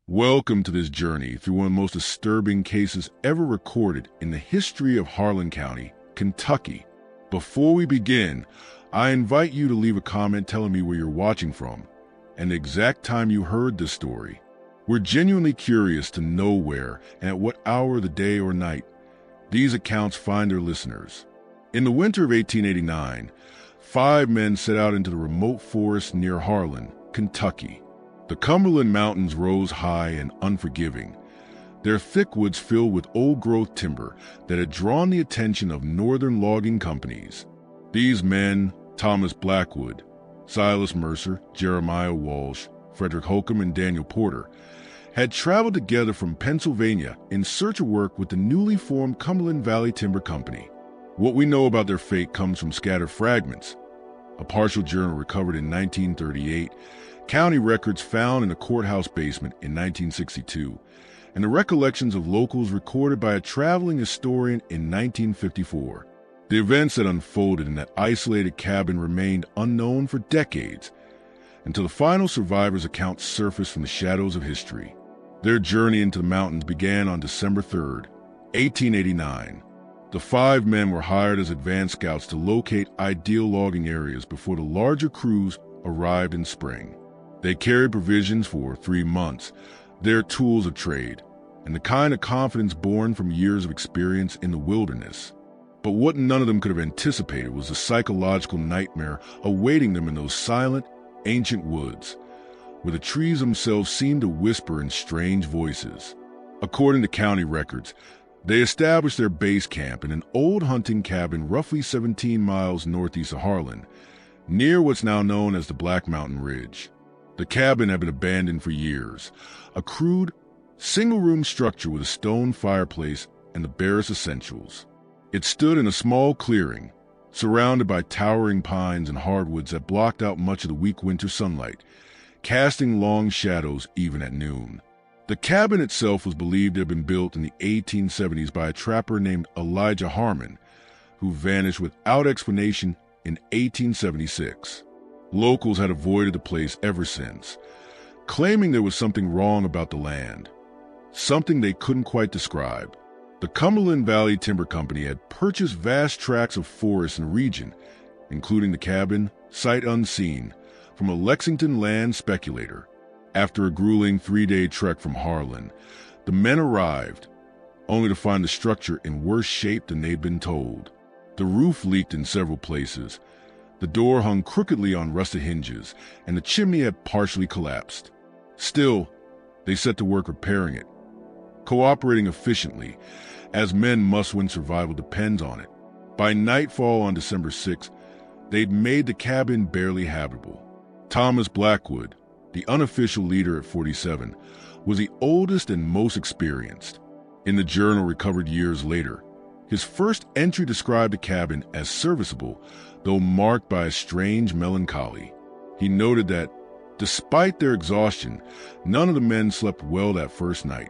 Welcome to this journey through one of the most disturbing cases ever recorded in the history of Harlan County, Kentucky. Before we begin, I invite you to leave a comment telling me where you're watching from and the exact time you heard this story. We're genuinely curious to know where and at what hour of the day or night these accounts find their listeners. In the winter of 1889, 5 men set out into the remote forest near Harlan, Kentucky. The Cumberland Mountains rose high and unforgiving, their thick woods filled with old-growth timber that had drawn the attention of northern logging companies. These men, Thomas Blackwood, Silas Mercer, Jeremiah Walsh, Frederick Holcomb, and Daniel Porter, had traveled together from Pennsylvania in search of work with the newly formed Cumberland Valley Timber Company. What we know about their fate comes from scattered fragments, a partial journal recovered in 1938, county records found in a courthouse basement in 1962, and the recollections of locals recorded by a traveling historian in 1954. The events that unfolded in that isolated cabin remained unknown for decades, until the final survivors' accounts surfaced from the shadows of history. Their journey into the mountains began on December 3rd, 1889. The 5 men were hired as advance scouts to locate ideal logging areas before the larger crews arrived in spring. They carried provisions for 3 months, their tools of trade, and the kind of confidence born from years of experience in the wilderness. But what none of them could have anticipated was the psychological nightmare awaiting them in those silent, ancient woods, where the trees themselves seemed to whisper in strange voices. According to county records, they established their base camp in an old hunting cabin roughly 17 miles northeast of Harlan, near what's now known as the Black Mountain Ridge. The cabin had been abandoned for years, a crude, single-room structure with a stone fireplace and the barest essentials. It stood in a small clearing, surrounded by towering pines and hardwoods that blocked out much of the weak winter sunlight, casting long shadows even at noon. The cabin itself was believed to have been built in the 1870s by a trapper named Elijah Harmon, who vanished without explanation in 1876. Locals had avoided the place ever since, claiming there was something wrong about the land, something they couldn't quite describe. The Cumberland Valley Timber Company had purchased vast tracts of forest in the region, including the cabin, sight unseen, from a Lexington land speculator. After a grueling 3-day trek from Harlan, the men arrived, only to find the structure in worse shape than they'd been told. The roof leaked in several places, the door hung crookedly on rusted hinges, and the chimney had partially collapsed. Still, they set to work repairing it, cooperating efficiently, as men must when survival depends on it. By nightfall on December 6th, they'd made the cabin barely habitable. Thomas Blackwood, the unofficial leader at 47, was the oldest and most experienced. In the journal recovered years later, his first entry described the cabin as serviceable, though marked by a strange melancholy. He noted that, despite their exhaustion, none of the men slept well that first night.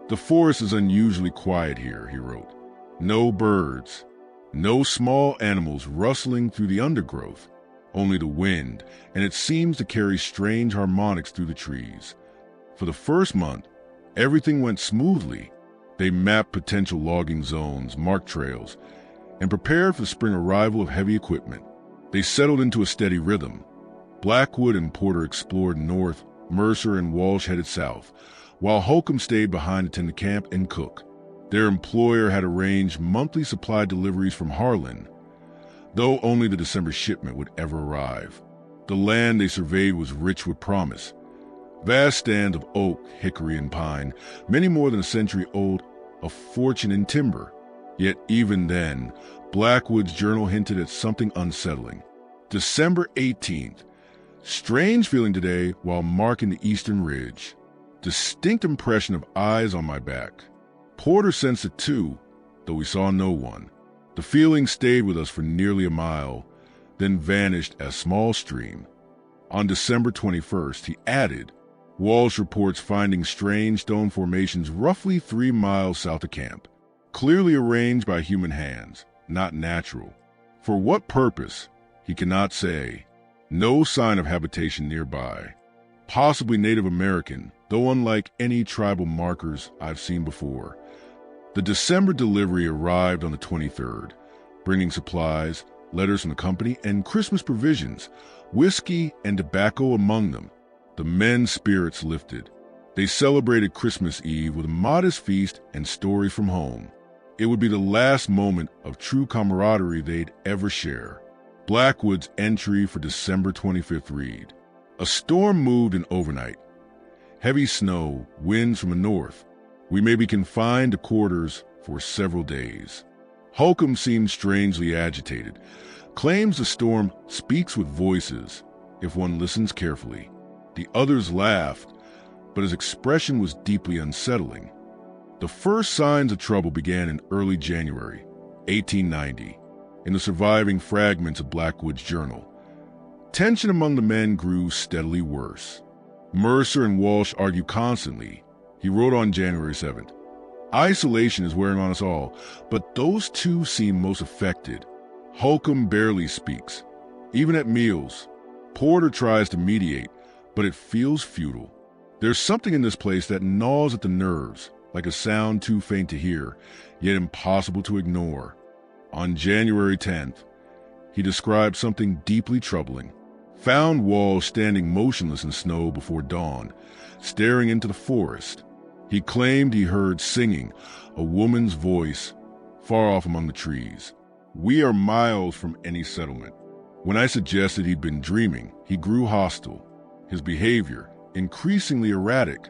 "The forest is unusually quiet here," he wrote. "No birds, no small animals rustling through the undergrowth, only the wind, and it seems to carry strange harmonics through the trees." For the first month, everything went smoothly. They mapped potential logging zones, marked trails, and prepared for the spring arrival of heavy equipment. They settled into a steady rhythm. Blackwood and Porter explored north, Mercer and Walsh headed south, while Holcomb stayed behind to tend the camp and cook. Their employer had arranged monthly supply deliveries from Harlan, though only the December shipment would ever arrive. The land they surveyed was rich with promise. Vast stands of oak, hickory, and pine, many more than a century old, a fortune in timber. Yet even then, Blackwood's journal hinted at something unsettling. December 18th. Strange feeling today while marking the eastern ridge. Distinct impression of eyes on my back. Porter sensed it too, though we saw no one. The feeling stayed with us for nearly a mile, then vanished as small stream. On December 21st, he added, Walsh reports finding strange stone formations roughly 3 miles south of camp, clearly arranged by human hands, not natural. For what purpose, he cannot say. No sign of habitation nearby. Possibly Native American, though unlike any tribal markers I've seen before. The December delivery arrived on the 23rd, bringing supplies, letters from the company, and Christmas provisions, whiskey and tobacco among them. The men's spirits lifted. They celebrated Christmas Eve with a modest feast and stories from home. It would be the last moment of true camaraderie they'd ever share. Blackwood's entry for December 25th read, "A storm moved in overnight. Heavy snow, winds from the north. We may be confined to quarters for several days." Holcomb seemed strangely agitated, claims the storm speaks with voices if one listens carefully. The others laughed, but his expression was deeply unsettling. The first signs of trouble began in early January, 1890, in the surviving fragments of Blackwood's journal. Tension among the men grew steadily worse. Mercer and Walsh argue constantly. He wrote on January 7th, "Isolation is wearing on us all, but those two seem most affected. Holcomb barely speaks, even at meals. Porter tries to mediate, but it feels futile. There's something in this place that gnaws at the nerves, like a sound too faint to hear, yet impossible to ignore." On January 10th, he described something deeply troubling. Found Walsh standing motionless in snow before dawn, staring into the forest. He claimed he heard singing, a woman's voice, far off among the trees. "We are miles from any settlement." When I suggested he'd been dreaming, he grew hostile, his behavior increasingly erratic.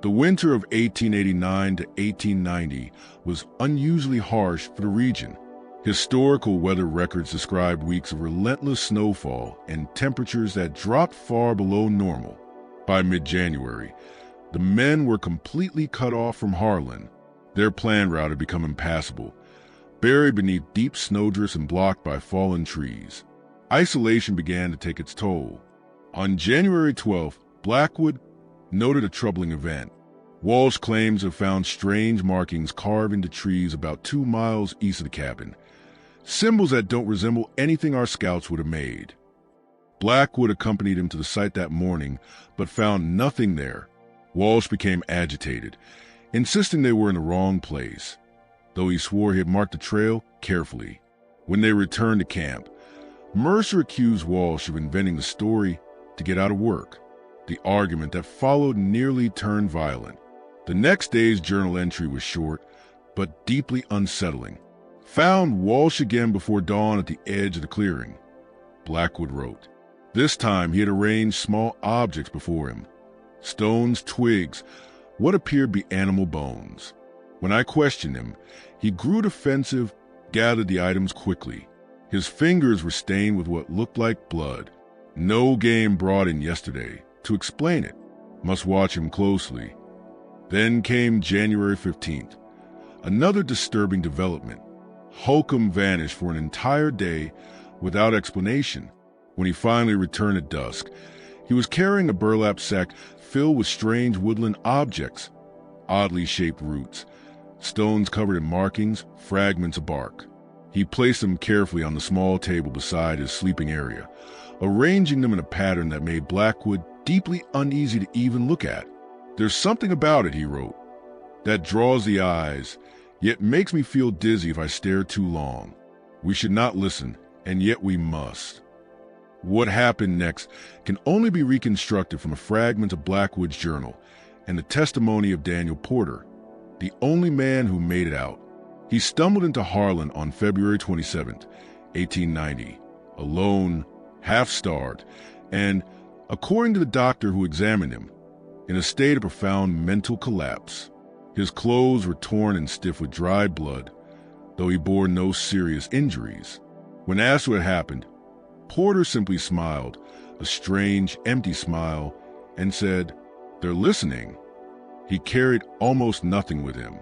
The winter of 1889 to 1890 was unusually harsh for the region. Historical weather records described weeks of relentless snowfall and temperatures that dropped far below normal. By mid-January, the men were completely cut off from Harlan. Their planned route had become impassable, buried beneath deep snowdrifts and blocked by fallen trees. Isolation began to take its toll. On January 12th, Blackwood noted a troubling event. Walsh claims to have found strange markings carved into trees about 2 miles east of the cabin, symbols that don't resemble anything our scouts would have made. Blackwood accompanied him to the site that morning, but found nothing there. Walsh became agitated, insisting they were in the wrong place, though he swore he had marked the trail carefully. When they returned to camp, Mercer accused Walsh of inventing the story to get out of work. The argument that followed nearly turned violent. The next day's journal entry was short, but deeply unsettling. "Found Walsh again before dawn at the edge of the clearing," Blackwood wrote. This time he had arranged small objects before him. Stones, twigs, what appeared to be animal bones. When I questioned him, he grew defensive, gathered the items quickly. His fingers were stained with what looked like blood. "No game brought in yesterday. To explain it, must watch him closely." Then came January 15th, another disturbing development. Holcomb vanished for an entire day without explanation. When he finally returned at dusk, he was carrying a burlap sack filled with strange woodland objects, oddly shaped roots, stones covered in markings, fragments of bark. He placed them carefully on the small table beside his sleeping area, arranging them in a pattern that made Blackwood deeply uneasy to even look at. "There's something about it," he wrote, "that draws the eyes, yet makes me feel dizzy if I stare too long. We should not listen, and yet we must." What happened next can only be reconstructed from a fragment of Blackwood's journal and the testimony of Daniel Porter, the only man who made it out. He stumbled into Harlan on February 27, 1890, alone, half-starved, and, according to the doctor who examined him, in a state of profound mental collapse. His clothes were torn and stiff with dried blood, though he bore no serious injuries. When asked what had happened, Porter simply smiled, a strange, empty smile, and said, "They're listening." He carried almost nothing with him,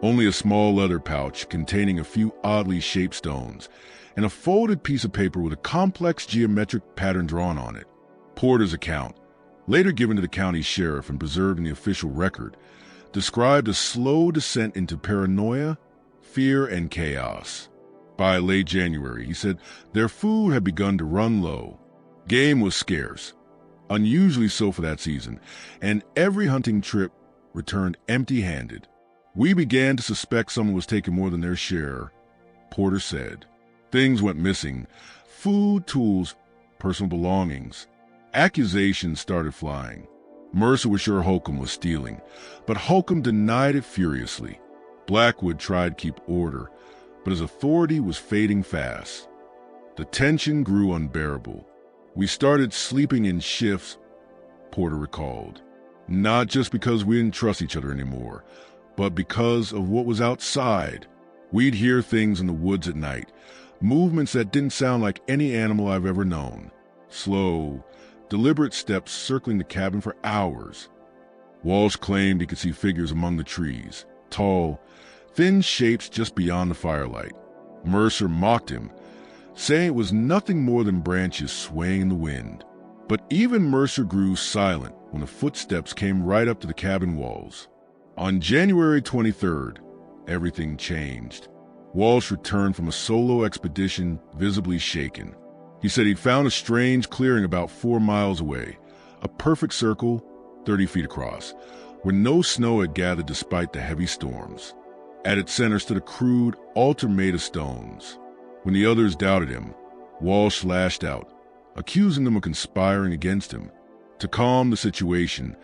only a small leather pouch containing a few oddly shaped stones and a folded piece of paper with a complex geometric pattern drawn on it. Porter's account, later given to the county sheriff and preserved in the official record, described a slow descent into paranoia, fear, and chaos. By late January, he said, their food had begun to run low. Game was scarce, unusually so for that season, and every hunting trip returned empty-handed. We began to suspect someone was taking more than their share, Porter said. Things went missing: food, tools, personal belongings. Accusations started flying. Mercer was sure Holcomb was stealing, but Holcomb denied it furiously. Blackwood tried to keep order, but his authority was fading fast. The tension grew unbearable. We started sleeping in shifts, Porter recalled. Not just because we didn't trust each other anymore, but because of what was outside. We'd hear things in the woods at night, movements that didn't sound like any animal I've ever known. Slow, deliberate steps circling the cabin for hours. Walsh claimed he could see figures among the trees, tall, thin shapes just beyond the firelight. Mercer mocked him, saying it was nothing more than branches swaying in the wind. But even Mercer grew silent when the footsteps came right up to the cabin walls. On January 23rd, everything changed. Walsh returned from a solo expedition, visibly shaken. He said he'd found a strange clearing about 4 miles away, a perfect circle, 30 feet across, where no snow had gathered despite the heavy storms. At its center stood a crude altar made of stones. When the others doubted him, Walsh lashed out, accusing them of conspiring against him. To calm the situation,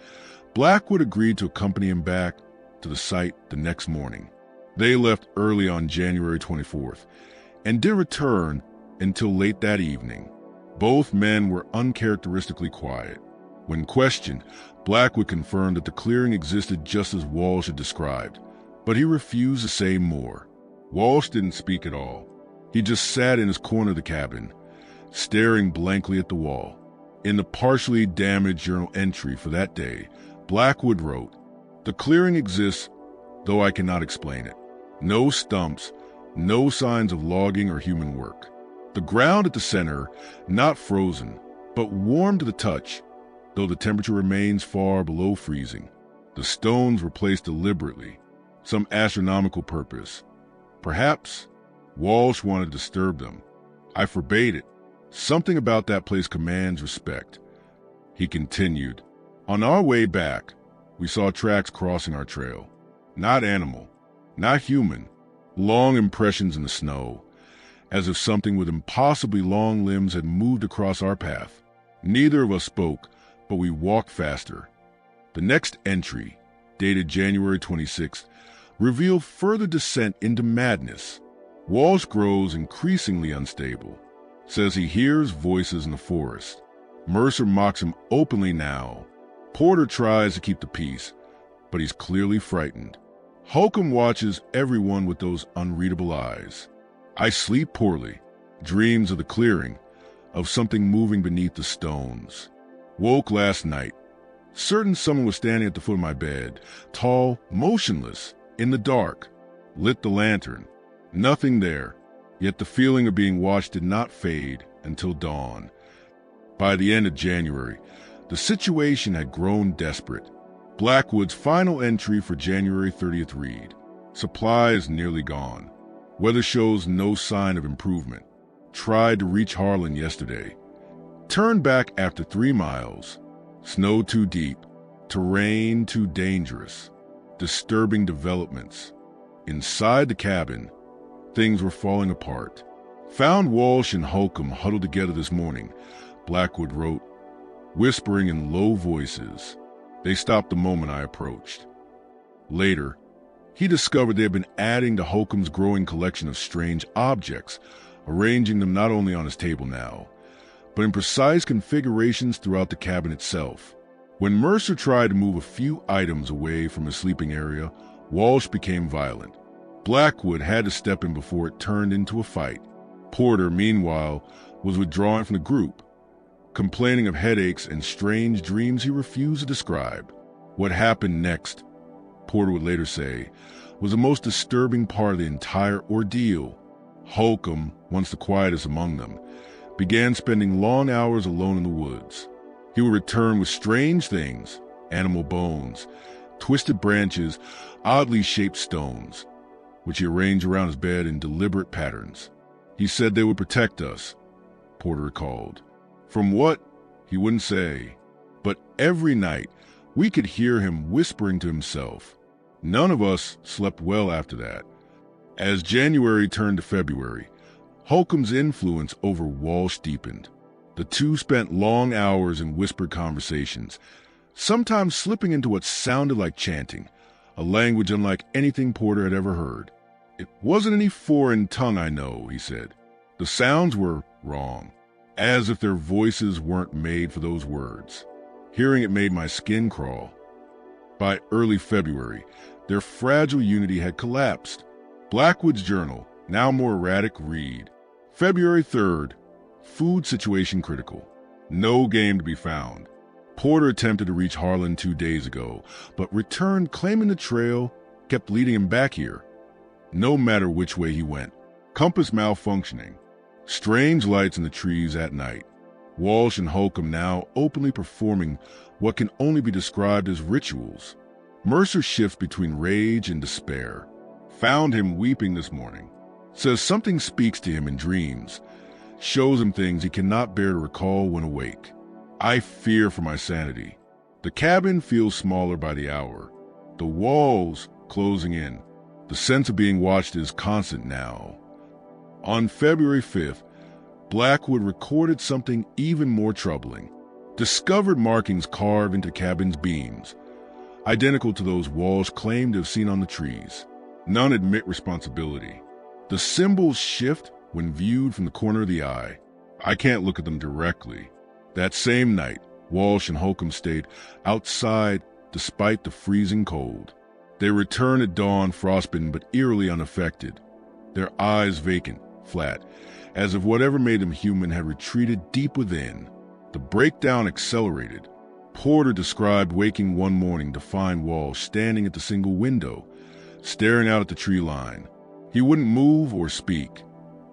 Blackwood agreed to accompany him back to the site the next morning. They left early on January 24th and didn't return until late that evening. Both men were uncharacteristically quiet. When questioned, Blackwood confirmed that the clearing existed just as Walsh had described, but he refused to say more. Walsh didn't speak at all. He just sat in his corner of the cabin, staring blankly at the wall. In the partially damaged journal entry for that day, Blackwood wrote, "The clearing exists, though I cannot explain it. No stumps, no signs of logging or human work. The ground at the center, not frozen, but warm to the touch, though the temperature remains far below freezing. The stones were placed deliberately, some astronomical purpose. Perhaps Walsh wanted to disturb them. I forbade it. Something about that place commands respect." He continued, "On our way back, we saw tracks crossing our trail. Not animal, not human, long impressions in the snow, as if something with impossibly long limbs had moved across our path. Neither of us spoke, but we walked faster." The next entry, dated January 26th, revealed further descent into madness. Walsh grows increasingly unstable, says he hears voices in the forest. Mercer mocks him openly now. Porter tries to keep the peace, but he's clearly frightened. Holcomb watches everyone with those unreadable eyes. I sleep poorly, dreams of the clearing, of something moving beneath the stones. Woke last night, certain someone was standing at the foot of my bed, tall, motionless, in the dark. Lit the lantern. Nothing there, yet the feeling of being watched did not fade until dawn. By the end of January, the situation had grown desperate. Blackwood's final entry for January 30th read, "Supplies nearly gone. Weather shows no sign of improvement. Tried to reach Harlan yesterday. Turned back after 3 miles. Snow too deep. Terrain too dangerous. Disturbing developments. Inside the cabin, things were falling apart. Found Walsh and Holcomb huddled together this morning," Blackwood wrote, whispering in low voices. "They stopped the moment I approached." Later, he discovered they had been adding to Holcomb's growing collection of strange objects, arranging them not only on his table now, but in precise configurations throughout the cabin itself. When Mercer tried to move a few items away from his sleeping area, Walsh became violent. Blackwood had to step in before it turned into a fight. Porter, meanwhile, was withdrawing from the group, complaining of headaches and strange dreams he refused to describe. What happened next, Porter would later say, was the most disturbing part of the entire ordeal. Holcomb, once the quietest among them, began spending long hours alone in the woods. He would return with strange things, animal bones, twisted branches, oddly shaped stones, which he arranged around his bed in deliberate patterns. He said they would protect us, Porter recalled. From what, he wouldn't say. But every night, we could hear him whispering to himself. None of us slept well after that. As January turned to February, Holcomb's influence over Walsh deepened. The two spent long hours in whispered conversations, sometimes slipping into what sounded like chanting, a language unlike anything Porter had ever heard. "It wasn't any foreign tongue, I know," he said. "The sounds were wrong, as if their voices weren't made for those words. Hearing it made my skin crawl." By early February, their fragile unity had collapsed. Blackwood's journal, now more erratic, read, February 3rd, food situation critical. No game to be found. Porter attempted to reach Harlan 2 days ago, but returned claiming the trail kept leading him back here, no matter which way he went. Compass malfunctioning. Strange lights in the trees at night. Walsh and Holcomb now openly performing what can only be described as rituals. Mercer shifts between rage and despair. Found him weeping this morning. Says something speaks to him in dreams. Shows him things he cannot bear to recall when awake. I fear for my sanity. The cabin feels smaller by the hour. The walls closing in. The sense of being watched is constant now. On February 5th, Blackwood recorded something even more troubling. Discovered markings carved into the cabin's beams, identical to those Walsh claimed to have seen on the trees. None admit responsibility. The symbols shift when viewed from the corner of the eye. I can't look at them directly. That same night, Walsh and Holcomb stayed outside despite the freezing cold. They returned at dawn, frostbitten but eerily unaffected, their eyes vacant, flat, as if whatever made them human had retreated deep within. The breakdown accelerated. Porter described waking one morning to find Walsh standing at the single window, staring out at the tree line. He wouldn't move or speak,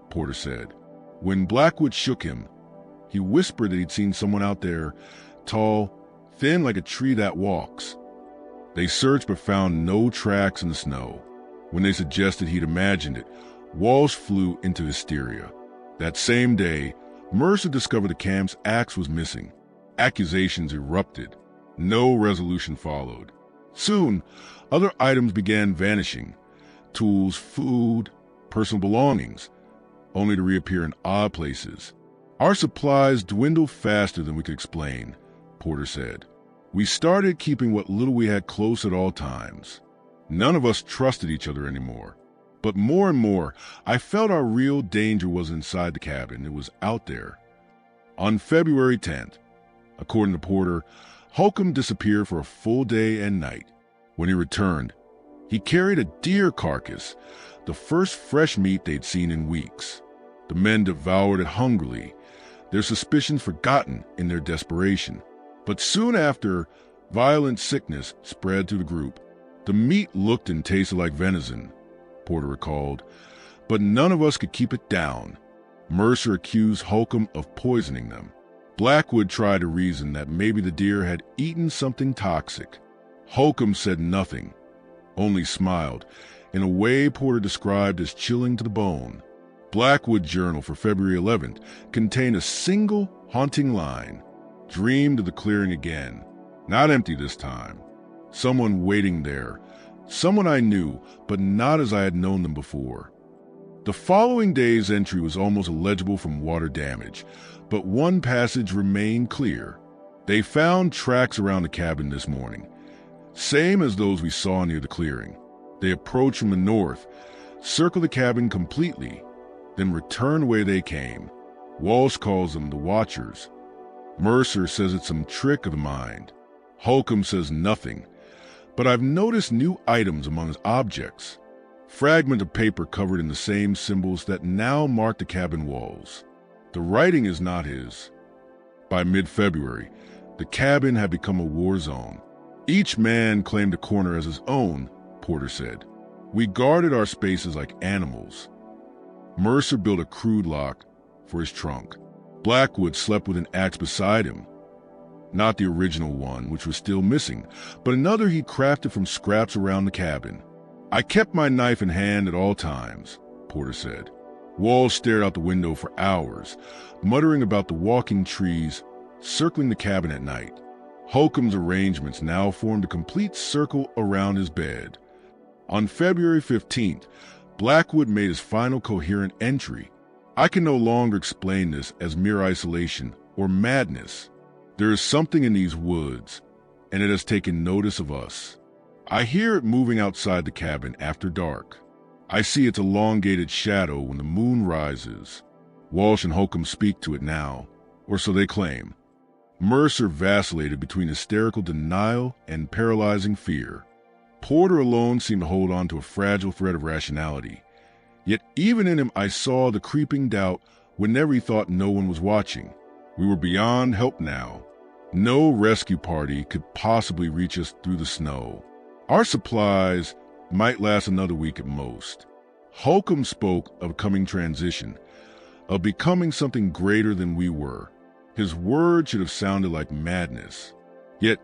Porter said. When Blackwood shook him, he whispered that he'd seen someone out there, tall, thin like a tree that walks. They searched but found no tracks in the snow. When they suggested he'd imagined it, Walsh flew into hysteria. That same day, Mercer discovered the camp's axe was missing. Accusations erupted. No resolution followed. Soon, other items began vanishing. Tools, food, personal belongings, only to reappear in odd places. Our supplies dwindled faster than we could explain, Porter said. We started keeping what little we had close at all times. None of us trusted each other anymore. But more and more, I felt our real danger was inside the cabin. It was out there. On February 10th, according to Porter, Holcomb disappeared for a full day and night. When he returned, he carried a deer carcass, the first fresh meat they'd seen in weeks. The men devoured it hungrily, their suspicions forgotten in their desperation. But soon after, violent sickness spread through the group. The meat looked and tasted like venison, Porter recalled, but none of us could keep it down. Mercer accused Holcomb of poisoning them. Blackwood tried to reason that maybe the deer had eaten something toxic. Holcomb said nothing, only smiled, in a way Porter described as chilling to the bone. Blackwood's journal for February 11th contained a single haunting line. Dreamed of the clearing again. Not empty this time. Someone waiting there. Someone I knew, but not as I had known them before. The following day's entry was almost illegible from water damage, but one passage remained clear. They found tracks around the cabin this morning, same as those we saw near the clearing. They approached from the north, circled the cabin completely, then returned where they came. Walsh calls them the Watchers. Mercer says it's some trick of the mind. Holcomb says nothing, but I've noticed new items among his objects. Fragment of paper covered in the same symbols that now mark the cabin walls. The writing is not his. By mid-February, the cabin had become a war zone. Each man claimed a corner as his own, Porter said. We guarded our spaces like animals. Mercer built a crude lock for his trunk. Blackwood slept with an axe beside him. Not the original one, which was still missing, but another he crafted from scraps around the cabin. I kept my knife in hand at all times, Porter said. Walsh stared out the window for hours, muttering about the walking trees circling the cabin at night. Holcomb's arrangements now formed a complete circle around his bed. On February 15th, Blackwood made his final coherent entry. I can no longer explain this as mere isolation or madness. There is something in these woods, and it has taken notice of us. I hear it moving outside the cabin after dark. I see its elongated shadow when the moon rises. Walsh and Holcomb speak to it now, or so they claim. Mercer vacillated between hysterical denial and paralyzing fear. Porter alone seemed to hold on to a fragile thread of rationality. Yet even in him I saw the creeping doubt whenever he thought no one was watching. We were beyond help now. No rescue party could possibly reach us through the snow. Our supplies might last another week at most. Holcomb spoke of a coming transition, of becoming something greater than we were. His words should have sounded like madness. Yet,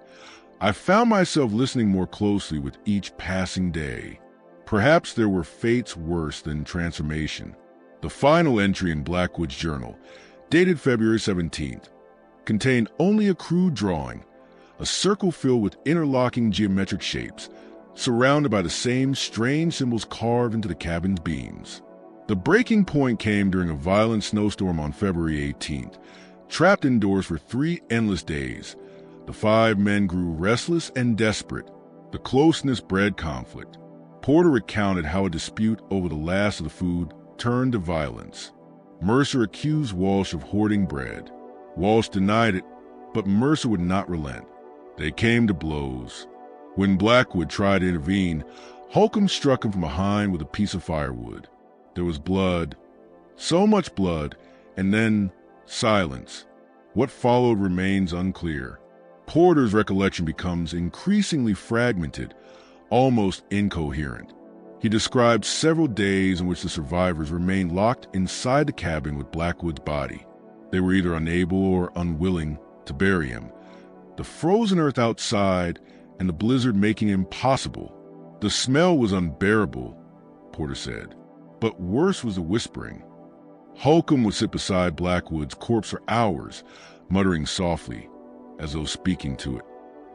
I found myself listening more closely with each passing day. Perhaps there were fates worse than transformation. The final entry in Blackwood's journal, dated February 17th, contained only a crude drawing, a circle filled with interlocking geometric shapes, surrounded by the same strange symbols carved into the cabin's beams. The breaking point came during a violent snowstorm on February 18th. Trapped indoors for 3 endless days, the 5 men grew restless and desperate. The closeness bred conflict. Porter recounted how a dispute over the last of the food turned to violence. Mercer accused Walsh of hoarding bread. Walsh denied it, but Mercer would not relent. They came to blows. When Blackwood tried to intervene, Holcomb struck him from behind with a piece of firewood. There was blood, so much blood, and then silence. What followed remains unclear. Porter's recollection becomes increasingly fragmented, almost incoherent. He described several days in which the survivors remained locked inside the cabin with Blackwood's body. They were either unable or unwilling to bury him. The frozen earth outside and the blizzard making it impossible. The smell was unbearable, Porter said, but worse was the whispering. Holcomb would sit beside Blackwood's corpse for hours, muttering softly, as though speaking to it.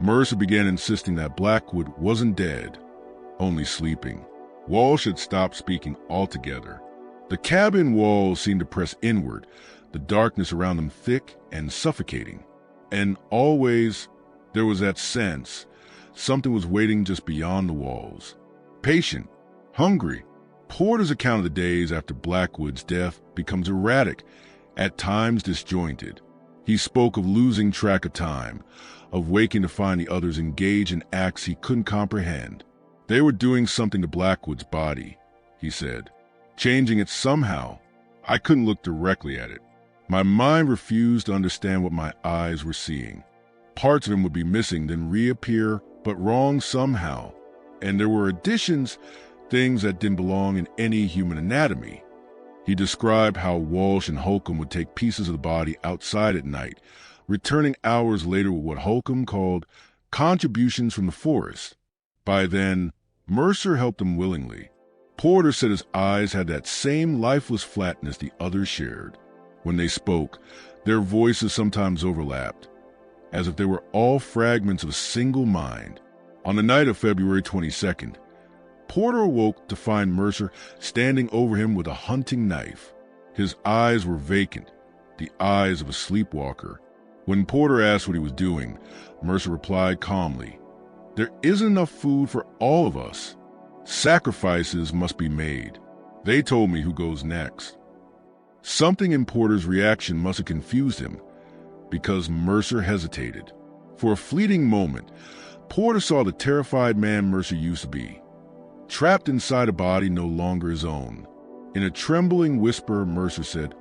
Mercer began insisting that Blackwood wasn't dead, only sleeping. Walsh had stopped speaking altogether. The cabin walls seemed to press inward, the darkness around them thick and suffocating. And always there was that sense something was waiting just beyond the walls. Patient, hungry. Porter's account of the days after Blackwood's death becomes erratic, at times disjointed. He spoke of losing track of time, of waking to find the others engaged in acts he couldn't comprehend. They were doing something to Blackwood's body, he said, changing it somehow. I couldn't look directly at it. My mind refused to understand what my eyes were seeing. Parts of him would be missing, then reappear, but wrong somehow. And there were additions, things that didn't belong in any human anatomy. He described how Walsh and Holcomb would take pieces of the body outside at night, returning hours later with what Holcomb called contributions from the forest. By then, Mercer helped him willingly. Porter said his eyes had that same lifeless flatness the others shared. When they spoke, their voices sometimes overlapped, as if they were all fragments of a single mind. On the night of February 22nd, Porter awoke to find Mercer standing over him with a hunting knife. His eyes were vacant, the eyes of a sleepwalker. When Porter asked what he was doing, Mercer replied calmly, "There isn't enough food for all of us. Sacrifices must be made. They told me who goes next." Something in Porter's reaction must have confused him, because Mercer hesitated. For a fleeting moment, Porter saw the terrified man Mercer used to be, trapped inside a body no longer his own. In a trembling whisper, Mercer said,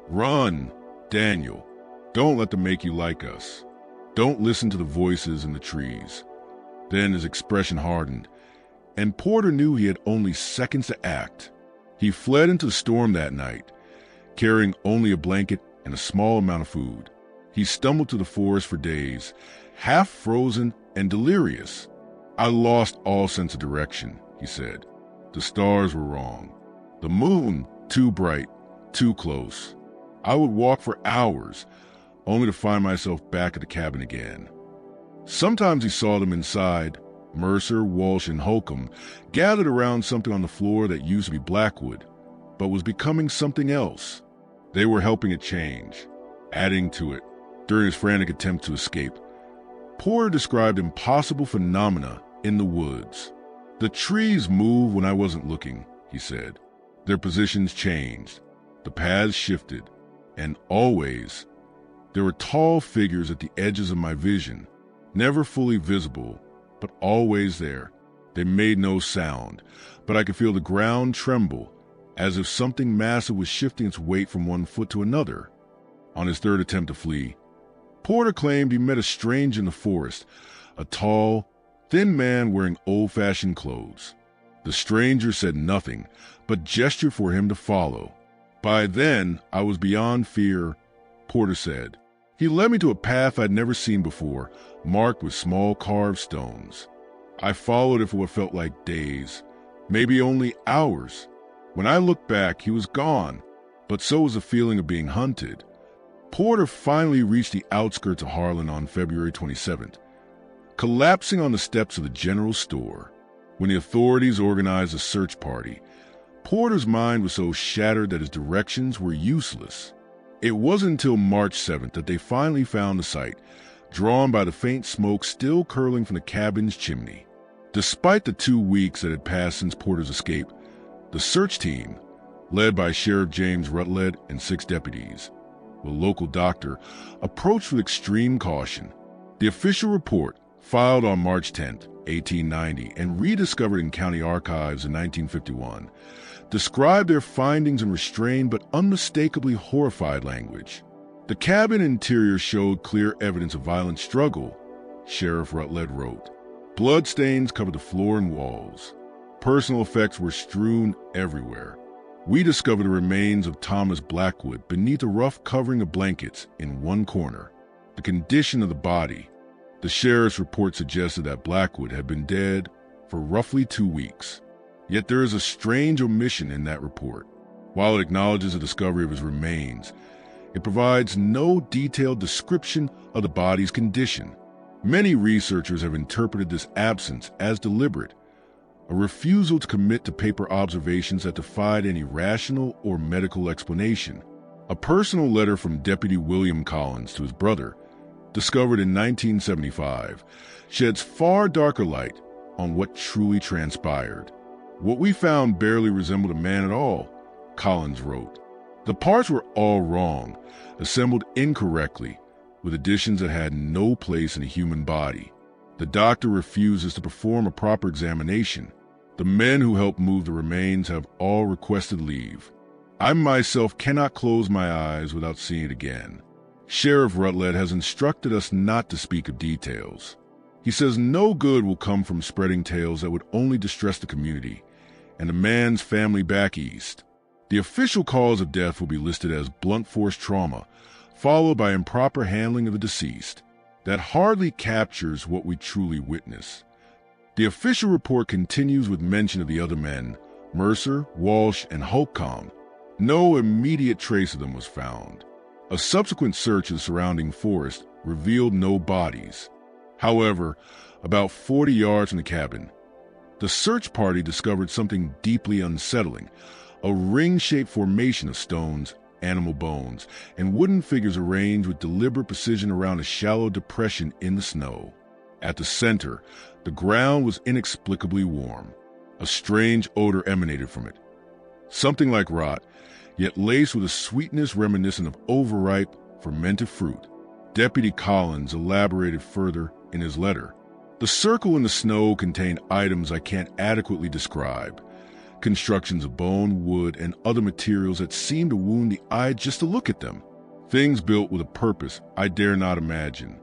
"Run, Daniel. Don't let them make you like us. Don't listen to the voices in the trees." Then his expression hardened, and Porter knew he had only seconds to act. He fled into the storm that night, carrying only a blanket and a small amount of food. He stumbled through the forest for days, half frozen and delirious. "I lost all sense of direction," he said. "The stars were wrong. The moon, too bright, too close. I would walk for hours, only to find myself back at the cabin again." Sometimes he saw them inside. Mercer, Walsh, and Holcomb gathered around something on the floor that used to be blackwood, but was becoming something else. They were helping it change, adding to it. During his frantic attempt to escape, Porter described impossible phenomena in the woods. The trees moved when I wasn't looking, he said. Their positions changed, the paths shifted, and always, there were tall figures at the edges of my vision, never fully visible, but always there. They made no sound, but I could feel the ground tremble, as if something massive was shifting its weight from one foot to another. On his third attempt to flee, Porter claimed he met a stranger in the forest, a tall, thin man wearing old-fashioned clothes. The stranger said nothing, but gestured for him to follow. By then, I was beyond fear, Porter said. He led me to a path I'd never seen before, marked with small carved stones. I followed it for what felt like days, maybe only hours. When I looked back, he was gone, but so was the feeling of being hunted. Porter finally reached the outskirts of Harlan on February 27th, collapsing on the steps of the general store. When the authorities organized a search party, Porter's mind was so shattered that his directions were useless. It wasn't until March 7th that they finally found the site, drawn by the faint smoke still curling from the cabin's chimney. Despite the 2 weeks that had passed since Porter's escape, the search team, led by Sheriff James Rutledge and 6 deputies, with a local doctor, approached with extreme caution. The official report, filed on March 10, 1890, and rediscovered in county archives in 1951, described their findings in restrained but unmistakably horrified language. The cabin interior showed clear evidence of violent struggle, Sheriff Rutledge wrote. Bloodstains covered the floor and walls. Personal effects were strewn everywhere. We discovered the remains of Thomas Blackwood beneath a rough covering of blankets in one corner. The condition of the body. The sheriff's report suggested that Blackwood had been dead for roughly 2 weeks. Yet there is a strange omission in that report. While it acknowledges the discovery of his remains, it provides no detailed description of the body's condition. Many researchers have interpreted this absence as deliberate, a refusal to commit to paper observations that defied any rational or medical explanation. A personal letter from Deputy William Collins to his brother, discovered in 1975, sheds far darker light on what truly transpired. What we found barely resembled a man at all, Collins wrote. The parts were all wrong, assembled incorrectly, with additions that had no place in a human body. The doctor refuses to perform a proper examination. The men who helped move the remains have all requested leave. I myself cannot close my eyes without seeing it again. Sheriff Rutledge has instructed us not to speak of details. He says no good will come from spreading tales that would only distress the community and the man's family back east. The official cause of death will be listed as blunt force trauma, followed by improper handling of the deceased. That hardly captures what we truly witness. The official report continues with mention of the other men, Mercer, Walsh, and Holcomb. No immediate trace of them was found. A subsequent search of the surrounding forest revealed no bodies. However, about 40 yards from the cabin, the search party discovered something deeply unsettling, a ring-shaped formation of stones, animal bones, and wooden figures arranged with deliberate precision around a shallow depression in the snow. At the center, the ground was inexplicably warm. A strange odor emanated from it, something like rot, yet laced with a sweetness reminiscent of overripe, fermented fruit. Deputy Collins elaborated further in his letter. The circle in the snow contained items I can't adequately describe. Constructions of bone, wood, and other materials that seemed to wound the eye just to look at them. Things built with a purpose I dare not imagine.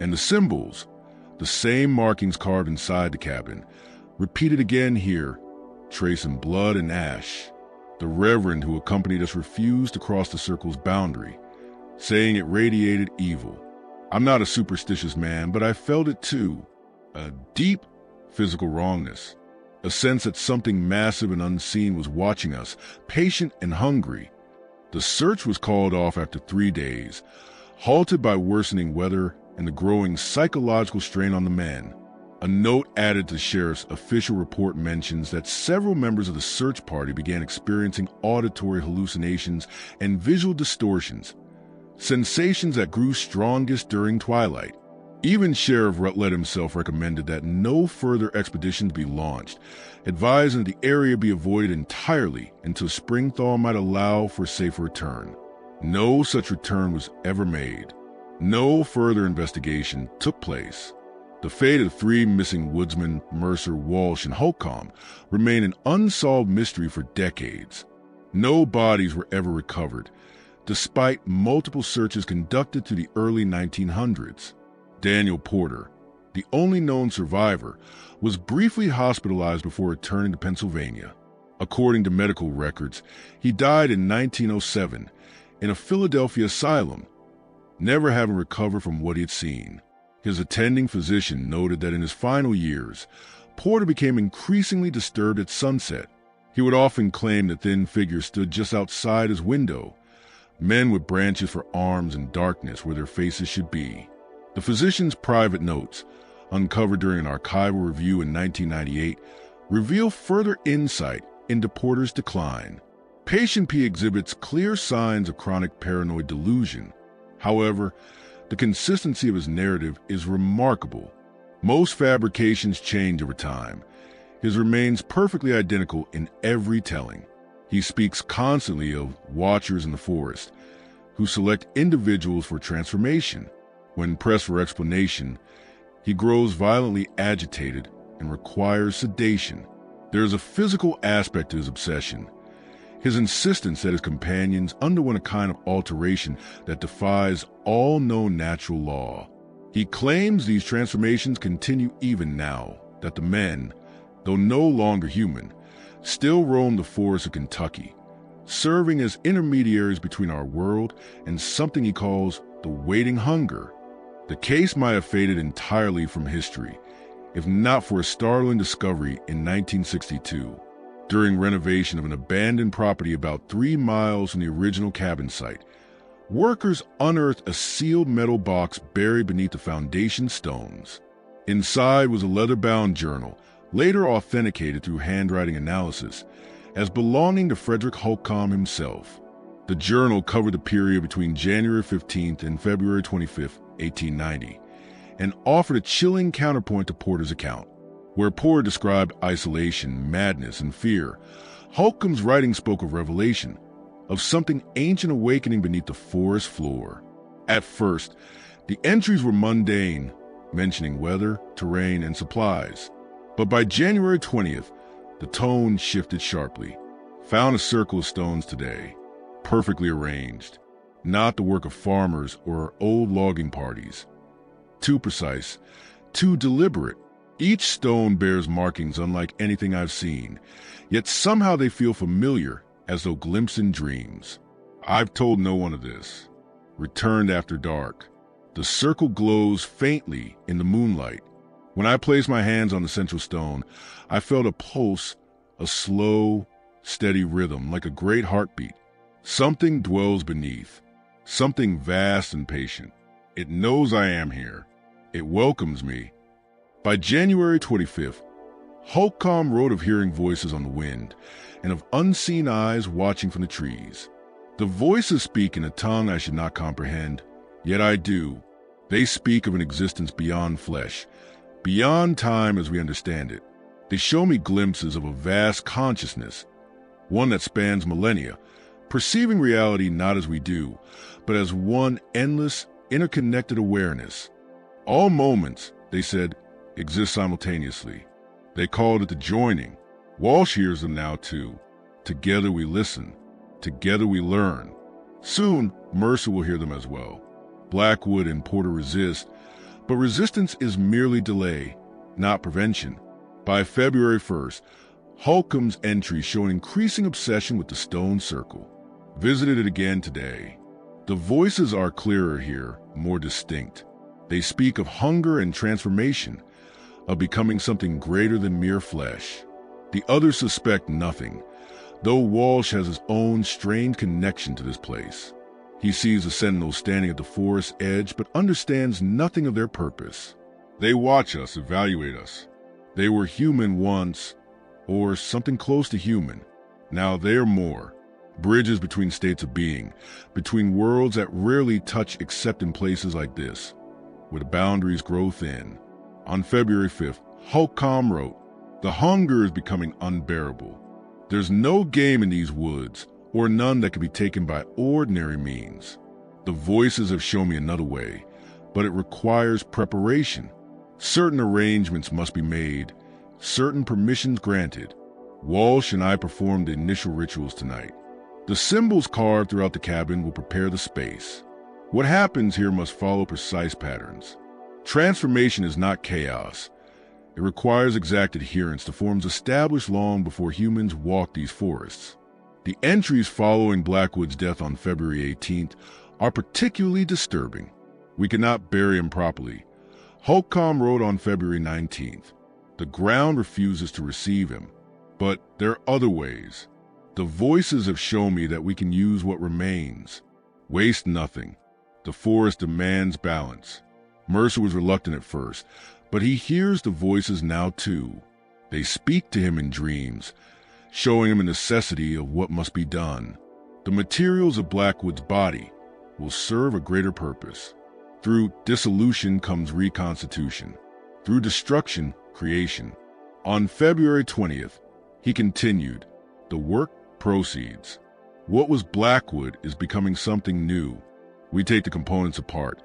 And the symbols, the same markings carved inside the cabin, repeated again here, tracing blood and ash. The reverend who accompanied us refused to cross the circle's boundary, saying it radiated evil. I'm not a superstitious man, but I felt it too. A deep physical wrongness. A sense that something massive and unseen was watching us, patient and hungry. The search was called off after 3 days, halted by worsening weather and the growing psychological strain on the men. A note added to the sheriff's official report mentions that several members of the search party began experiencing auditory hallucinations and visual distortions, sensations that grew strongest during twilight. Even Sheriff Rutledge himself recommended that no further expeditions be launched, advising that the area be avoided entirely until spring thaw might allow for a safer return. No such return was ever made. No further investigation took place. The fate of the three missing woodsmen, Mercer, Walsh, and Holcomb, remained an unsolved mystery for decades. No bodies were ever recovered, despite multiple searches conducted through the early 1900s. Daniel Porter, the only known survivor, was briefly hospitalized before returning to Pennsylvania. According to medical records, he died in 1907 in a Philadelphia asylum, never having recovered from what he had seen. His attending physician noted that in his final years, Porter became increasingly disturbed at sunset. He would often claim that thin figures stood just outside his window, men with branches for arms and darkness where their faces should be. The physician's private notes, uncovered during an archival review in 1998, reveal further insight into Porter's decline. Patient P exhibits clear signs of chronic paranoid delusion. However, the consistency of his narrative is remarkable. Most fabrications change over time. His remains perfectly identical in every telling. He speaks constantly of watchers in the forest, who select individuals for transformation. When pressed for explanation, he grows violently agitated and requires sedation. There is a physical aspect to his obsession. His insistence that his companions underwent a kind of alteration that defies all known natural law. He claims these transformations continue even now, that the men, though no longer human, still roam the forests of Kentucky, serving as intermediaries between our world and something he calls the waiting hunger. The case might have faded entirely from history, if not for a startling discovery in 1962. During renovation of an abandoned property about 3 miles from the original cabin site, workers unearthed a sealed metal box buried beneath the foundation stones. Inside was a leather-bound journal, later authenticated through handwriting analysis, as belonging to Frederick Holcomb himself. The journal covered the period between January 15th and February 25th, 1890, and offered a chilling counterpoint to Porter's account. Where Porter described isolation, madness, and fear, Holcomb's writing spoke of revelation, of something ancient awakening beneath the forest floor. At first, the entries were mundane, mentioning weather, terrain, and supplies. But by January 20th, the tone shifted sharply. Found a circle of stones today, perfectly arranged, not the work of farmers or old logging parties. Too precise, too deliberate. Each stone bears markings unlike anything I've seen, yet somehow they feel familiar, as though glimpsed in dreams. I've told no one of this. Returned after dark. The circle glows faintly in the moonlight. When I placed my hands on the central stone, I felt a pulse, a slow, steady rhythm, like a great heartbeat. Something dwells beneath, something vast and patient. It knows I am here. It welcomes me. By January 25th, Holcomb wrote of hearing voices on the wind and of unseen eyes watching from the trees. The voices speak in a tongue I should not comprehend, yet I do. They speak of an existence beyond flesh, beyond time as we understand it. They show me glimpses of a vast consciousness, one that spans millennia, perceiving reality not as we do, but as one endless, interconnected awareness. All moments, they said, exist simultaneously. They called it the joining. Walsh hears them now too. Together we listen. Together we learn. Soon, Mercer will hear them as well. Blackwood and Porter resist, but resistance is merely delay, not prevention. By February 1st, Holcomb's entries show an increasing obsession with the stone circle. Visited it again today. The voices are clearer here, more distinct. They speak of hunger and transformation, of becoming something greater than mere flesh. The others suspect nothing, though Walsh has his own strange connection to this place. He sees the sentinels standing at the forest edge but understands nothing of their purpose. They watch us, evaluate us. They were human once, or something close to human. Now they're more. Bridges between states of being, between worlds that rarely touch except in places like this, where the boundaries grow thin. On February 5th, Harlan wrote, "The hunger is becoming unbearable. There's no game in these woods, or none that can be taken by ordinary means. The voices have shown me another way, but it requires preparation. Certain arrangements must be made, certain permissions granted. Walsh and I performed the initial rituals tonight. The symbols carved throughout the cabin will prepare the space. What happens here must follow precise patterns. Transformation is not chaos. It requires exact adherence to forms established long before humans walked these forests. The entries following Blackwood's death on February 18th are particularly disturbing. We cannot bury him properly." Harlan wrote on February 19th, "The ground refuses to receive him, but there are other ways. The voices have shown me that we can use what remains. Waste nothing. The forest demands balance." Mercer was reluctant at first, but he hears the voices now too. They speak to him in dreams, showing him a necessity of what must be done. The materials of Blackwood's body will serve a greater purpose. Through dissolution comes reconstitution. Through destruction, creation. On February 20th, he continued, "The work proceeds. What was Blackwood is becoming something new. We take the components apart,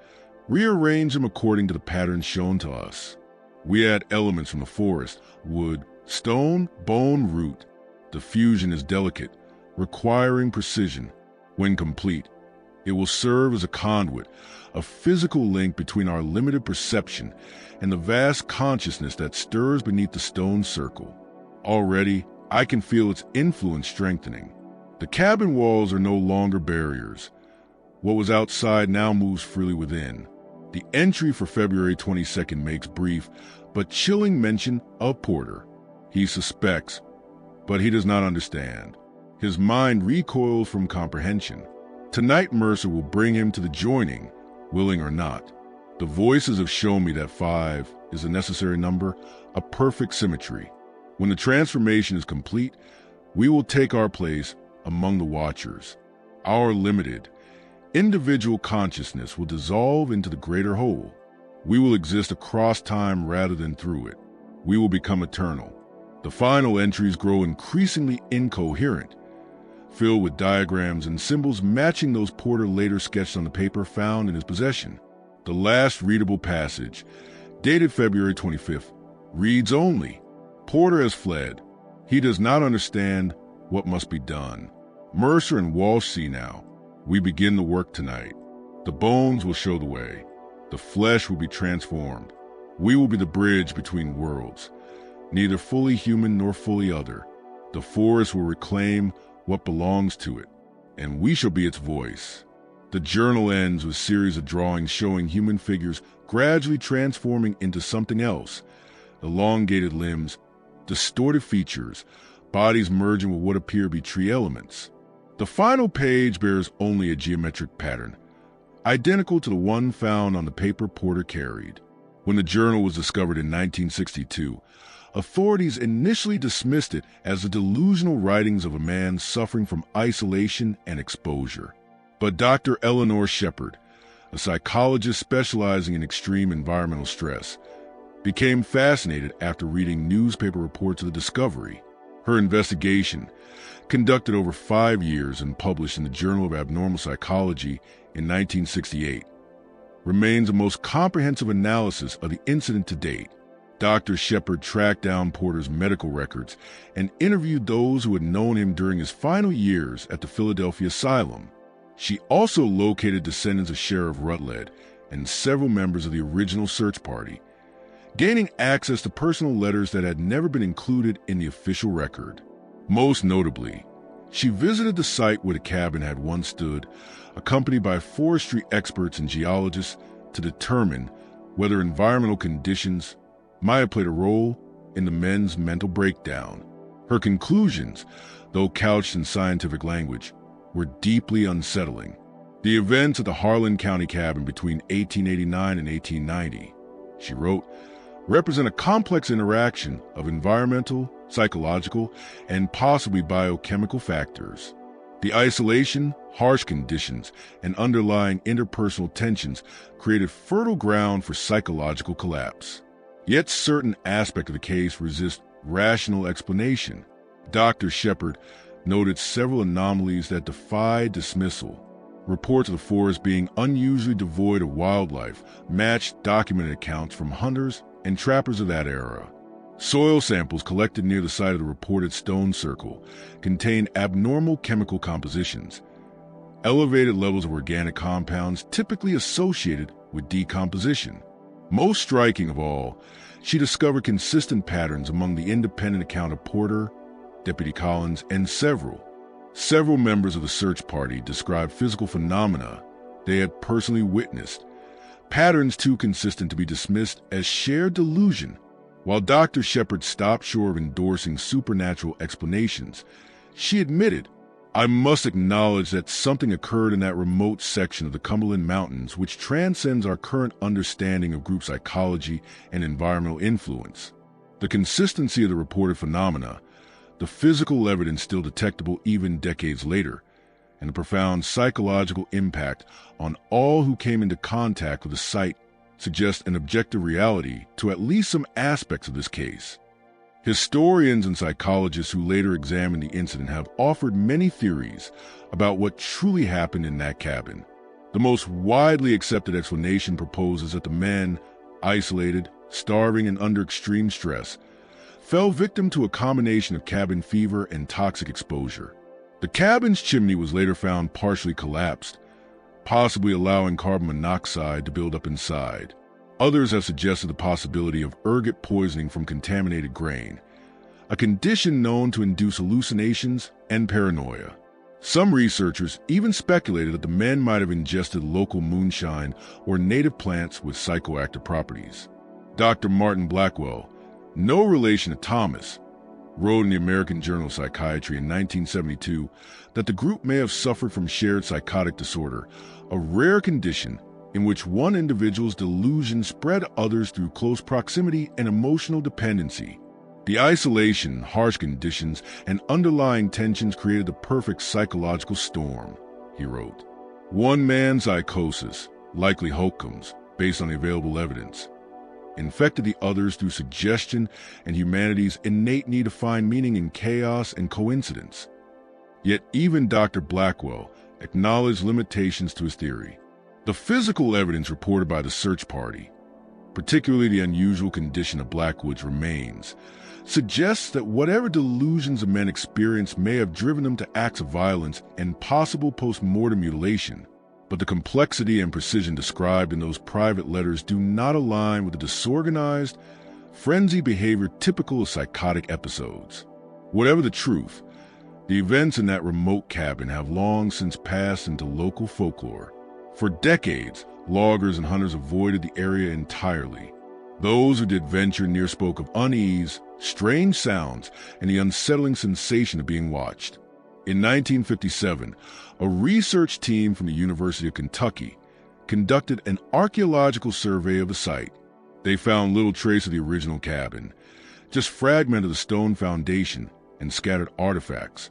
rearrange them according to the patterns shown to us. We add elements from the forest, wood, stone, bone, root. The fusion is delicate, requiring precision. When complete, it will serve as a conduit, a physical link between our limited perception and the vast consciousness that stirs beneath the stone circle. Already, I can feel its influence strengthening. The cabin walls are no longer barriers. What was outside now moves freely within." The entry for February 22nd makes brief but chilling mention of Porter. He suspects, but he does not understand. His mind recoils from comprehension. Tonight Mercer will bring him to the joining, willing or not. The voices have shown me that 5 is a necessary number, a perfect symmetry. When the transformation is complete, we will take our place among the watchers. Our limited, individual consciousness will dissolve into the greater whole. We will exist across time rather than through it. We will become eternal. The final entries grow increasingly incoherent, filled with diagrams and symbols matching those Porter later sketched on the paper found in his possession. The last readable passage, dated February 25th, reads only, "Porter has fled. He does not understand what must be done. Mercer and Walsh see now. We begin the work tonight. The bones will show the way. The flesh will be transformed. We will be the bridge between worlds, neither fully human nor fully other. The forest will reclaim what belongs to it, and we shall be its voice." The journal ends with a series of drawings showing human figures gradually transforming into something else. Elongated limbs, distorted features, bodies merging with what appear to be tree elements. The final page bears only a geometric pattern, identical to the one found on the paper Porter carried. When the journal was discovered in 1962, authorities initially dismissed it as the delusional writings of a man suffering from isolation and exposure. But Dr. Eleanor Shepard, a psychologist specializing in extreme environmental stress, became fascinated after reading newspaper reports of the discovery. Her investigation, conducted over 5 years and published in the Journal of Abnormal Psychology in 1968, remains the most comprehensive analysis of the incident to date. Dr. Shepard tracked down Porter's medical records and interviewed those who had known him during his final years at the Philadelphia Asylum. She also located descendants of Sheriff Rutledge and several members of the original search party, gaining access to personal letters that had never been included in the official record. Most notably, she visited the site where the cabin had once stood, accompanied by forestry experts and geologists to determine whether environmental conditions might have played a role in the men's mental breakdown. Her conclusions, though couched in scientific language, were deeply unsettling. The events at the Harlan County cabin between 1889 and 1890, she wrote, represent a complex interaction of environmental, psychological, and possibly biochemical factors. The isolation, harsh conditions, and underlying interpersonal tensions created fertile ground for psychological collapse. Yet certain aspects of the case resist rational explanation. Dr. Shepard noted several anomalies that defied dismissal. Reports of the forest being unusually devoid of wildlife matched documented accounts from hunters and trappers of that era. Soil samples collected near the site of the reported stone circle contained abnormal chemical compositions, elevated levels of organic compounds typically associated with decomposition. Most striking of all, she discovered consistent patterns among the independent account of Porter, Deputy Collins, and Several members of the search party described physical phenomena they had personally witnessed, patterns too consistent to be dismissed as shared delusion. While Dr. Shepard stopped short of endorsing supernatural explanations, she admitted, "I must acknowledge that something occurred in that remote section of the Cumberland Mountains which transcends our current understanding of group psychology and environmental influence. The consistency of the reported phenomena, the physical evidence still detectable even decades later, and the profound psychological impact on all who came into contact with the site suggest an objective reality to at least some aspects of this case." Historians and psychologists who later examined the incident have offered many theories about what truly happened in that cabin. The most widely accepted explanation proposes that the men, isolated, starving, and under extreme stress, fell victim to a combination of cabin fever and toxic exposure. The cabin's chimney was later found partially collapsed, possibly allowing carbon monoxide to build up inside. Others have suggested the possibility of ergot poisoning from contaminated grain, a condition known to induce hallucinations and paranoia. Some researchers even speculated that the men might have ingested local moonshine or native plants with psychoactive properties. Dr. Martin Blackwell, no relation to Thomas, wrote in the American Journal of Psychiatry in 1972 that the group may have suffered from shared psychotic disorder, a rare condition in which one individual's delusion spread others through close proximity and emotional dependency. The isolation, harsh conditions, and underlying tensions created the perfect psychological storm, he wrote. One man's psychosis, likely hoaxums, based on the available evidence, infected the others through suggestion and humanity's innate need to find meaning in chaos and coincidence. Yet even Dr. Blackwell acknowledged limitations to his theory. The physical evidence reported by the search party, particularly the unusual condition of Blackwood's remains, suggests that whatever delusions the men experienced may have driven them to acts of violence and possible post-mortem mutilation. But the complexity and precision described in those private letters do not align with the disorganized, frenzied behavior typical of psychotic episodes. Whatever the truth, the events in that remote cabin have long since passed into local folklore. For decades, loggers and hunters avoided the area entirely. Those who did venture near spoke of unease, strange sounds, and the unsettling sensation of being watched. In 1957, a research team from the University of Kentucky conducted an archaeological survey of the site. They found little trace of the original cabin, just fragment of the stone foundation and scattered artifacts,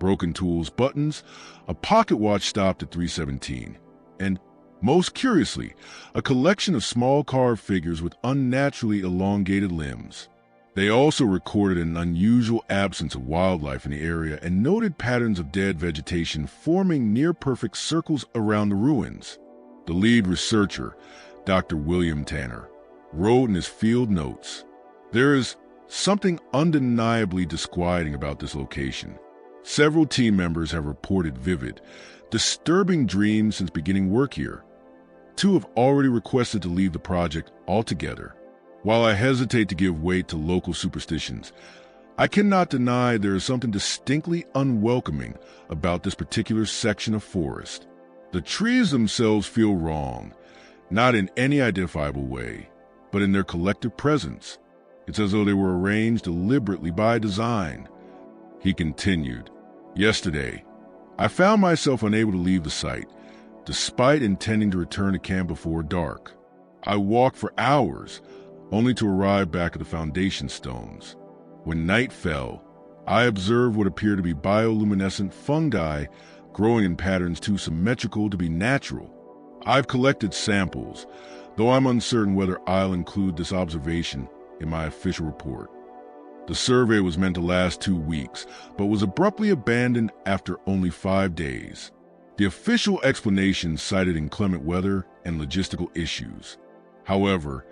broken tools, buttons, a pocket watch stopped at 317, and, most curiously, a collection of small carved figures with unnaturally elongated limbs. They also recorded an unusual absence of wildlife in the area and noted patterns of dead vegetation forming near-perfect circles around the ruins. The lead researcher, Dr. William Tanner, wrote in his field notes, "There is something undeniably disquieting about this location. Several team members have reported vivid, disturbing dreams since beginning work here. Two have already requested to leave the project altogether. While I hesitate to give weight to local superstitions, I cannot deny there is something distinctly unwelcoming about this particular section of forest. The trees themselves feel wrong, not in any identifiable way, but in their collective presence. It's as though they were arranged deliberately by design." He continued, "Yesterday, I found myself unable to leave the site, despite intending to return to camp before dark. I walked for hours, only to arrive back at the foundation stones. When night fell, I observed what appeared to be bioluminescent fungi growing in patterns too symmetrical to be natural. I've collected samples, though I'm uncertain whether I'll include this observation in my official report. The survey was meant to last 2 weeks, but was abruptly abandoned after only 5 days. The official explanation cited inclement weather and logistical issues. However,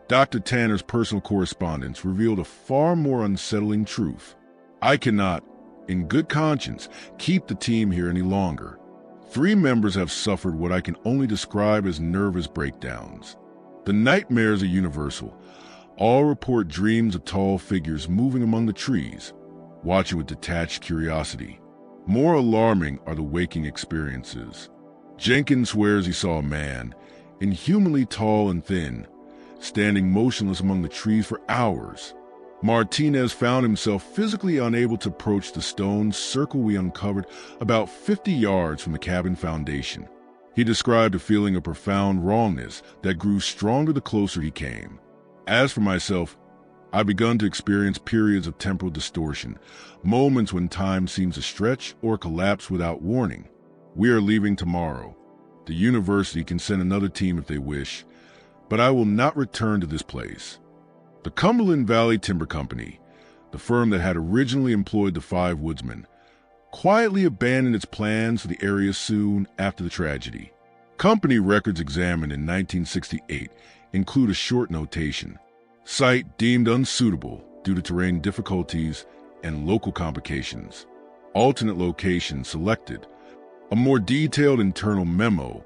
Dr. Tanner's personal correspondence revealed a far more unsettling truth. I cannot, in good conscience, keep the team here any longer. 3 members have suffered what I can only describe as nervous breakdowns. The nightmares are universal. All report dreams of tall figures moving among the trees, watching with detached curiosity. More alarming are the waking experiences. Jenkins swears he saw a man, inhumanly tall and thin, standing motionless among the trees for hours. Martinez found himself physically unable to approach the stone circle we uncovered about 50 yards from the cabin foundation. He described a feeling of profound wrongness that grew stronger the closer he came. As for myself, I've begun to experience periods of temporal distortion, moments when time seems to stretch or collapse without warning. We are leaving tomorrow. The university can send another team if they wish, but I will not return to this place. The Cumberland Valley Timber Company, the firm that had originally employed the Five Woodsmen, quietly abandoned its plans for the area soon after the tragedy. Company records examined in 1968 include a short notation: site deemed unsuitable due to terrain difficulties and local complications. Alternate location selected. A more detailed internal memo,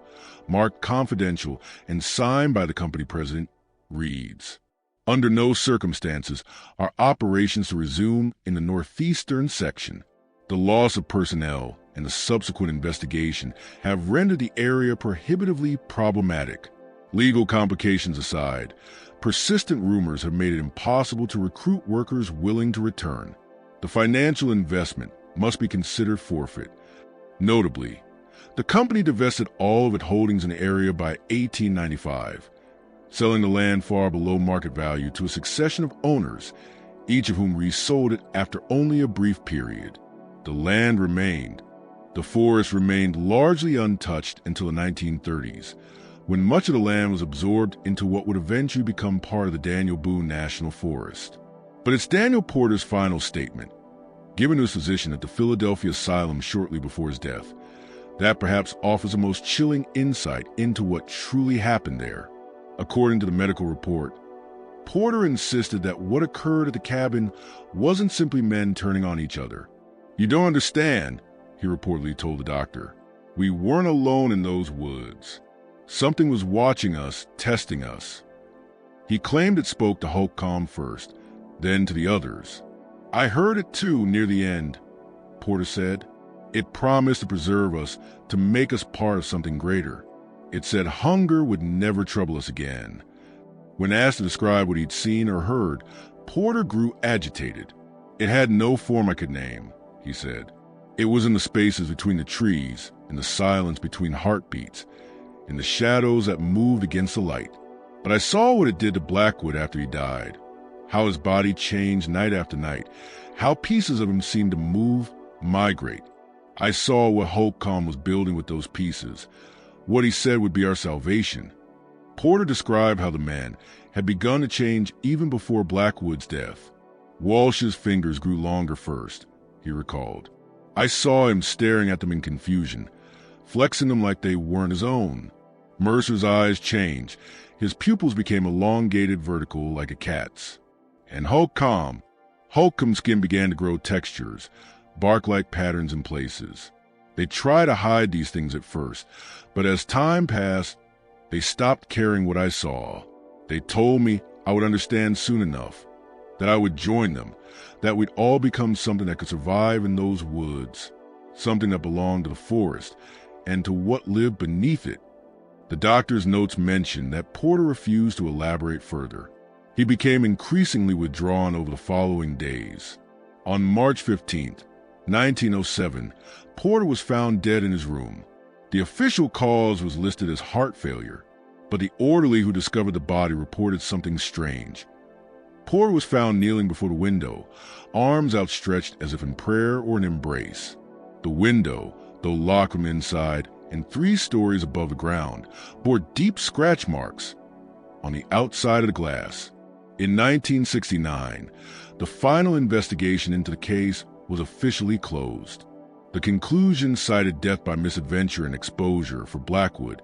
marked confidential and signed by the company president, reads: under no circumstances are operations to resume in the northeastern section. The loss of personnel and the subsequent investigation have rendered the area prohibitively problematic. Legal complications aside, persistent rumors have made it impossible to recruit workers willing to return. The financial investment must be considered forfeit. Notably, the company divested all of its holdings in the area by 1895, selling the land far below market value to a succession of owners, each of whom resold it after only a brief period. The land remained. The forest remained largely untouched until the 1930s, when much of the land was absorbed into what would eventually become part of the Boone National Forest. But it's Daniel Porter's final statement, given to his physician at the Philadelphia Asylum shortly before his death, that perhaps offers the most chilling insight into what truly happened there. According to the medical report, Porter insisted that what occurred at the cabin wasn't simply men turning on each other. "You don't understand," he reportedly told the doctor. "We weren't alone in those woods. Something was watching us, testing us." He claimed it spoke to Holcomb first, then to the others. "I heard it too near the end," Porter said. "It promised to preserve us, to make us part of something greater. It said hunger would never trouble us again." When asked to describe what he'd seen or heard, Porter grew agitated. "It had no form I could name," he said. "It was in the spaces between the trees, in the silence between heartbeats, in the shadows that moved against the light. But I saw what it did to Blackwood after he died, how his body changed night after night, how pieces of him seemed to move, migrate. I saw what Holcomb was building with those pieces, what he said would be our salvation." Porter described how the man had begun to change even before Blackwood's death. "Walsh's fingers grew longer first," he recalled. "I saw him staring at them in confusion, flexing them like they weren't his own. Mercer's eyes changed. His pupils became elongated vertical like a cat's. And Holcomb's skin began to grow textures, bark-like patterns in places. They tried to hide these things at first, but as time passed, they stopped caring what I saw. They told me I would understand soon enough, that I would join them, that we'd all become something that could survive in those woods, something that belonged to the forest and to what lived beneath it." The doctor's notes mention that Porter refused to elaborate further. He became increasingly withdrawn over the following days. On March 15th, 1907, Porter was found dead in his room. The official cause was listed as heart failure, but the orderly who discovered the body reported something strange. Porter was found kneeling before the window, arms outstretched as if in prayer or an embrace. The window, though locked from inside and 3 stories above the ground, bore deep scratch marks on the outside of the glass. In 1969, the final investigation into the case was officially closed. The conclusion cited death by misadventure and exposure for Blackwood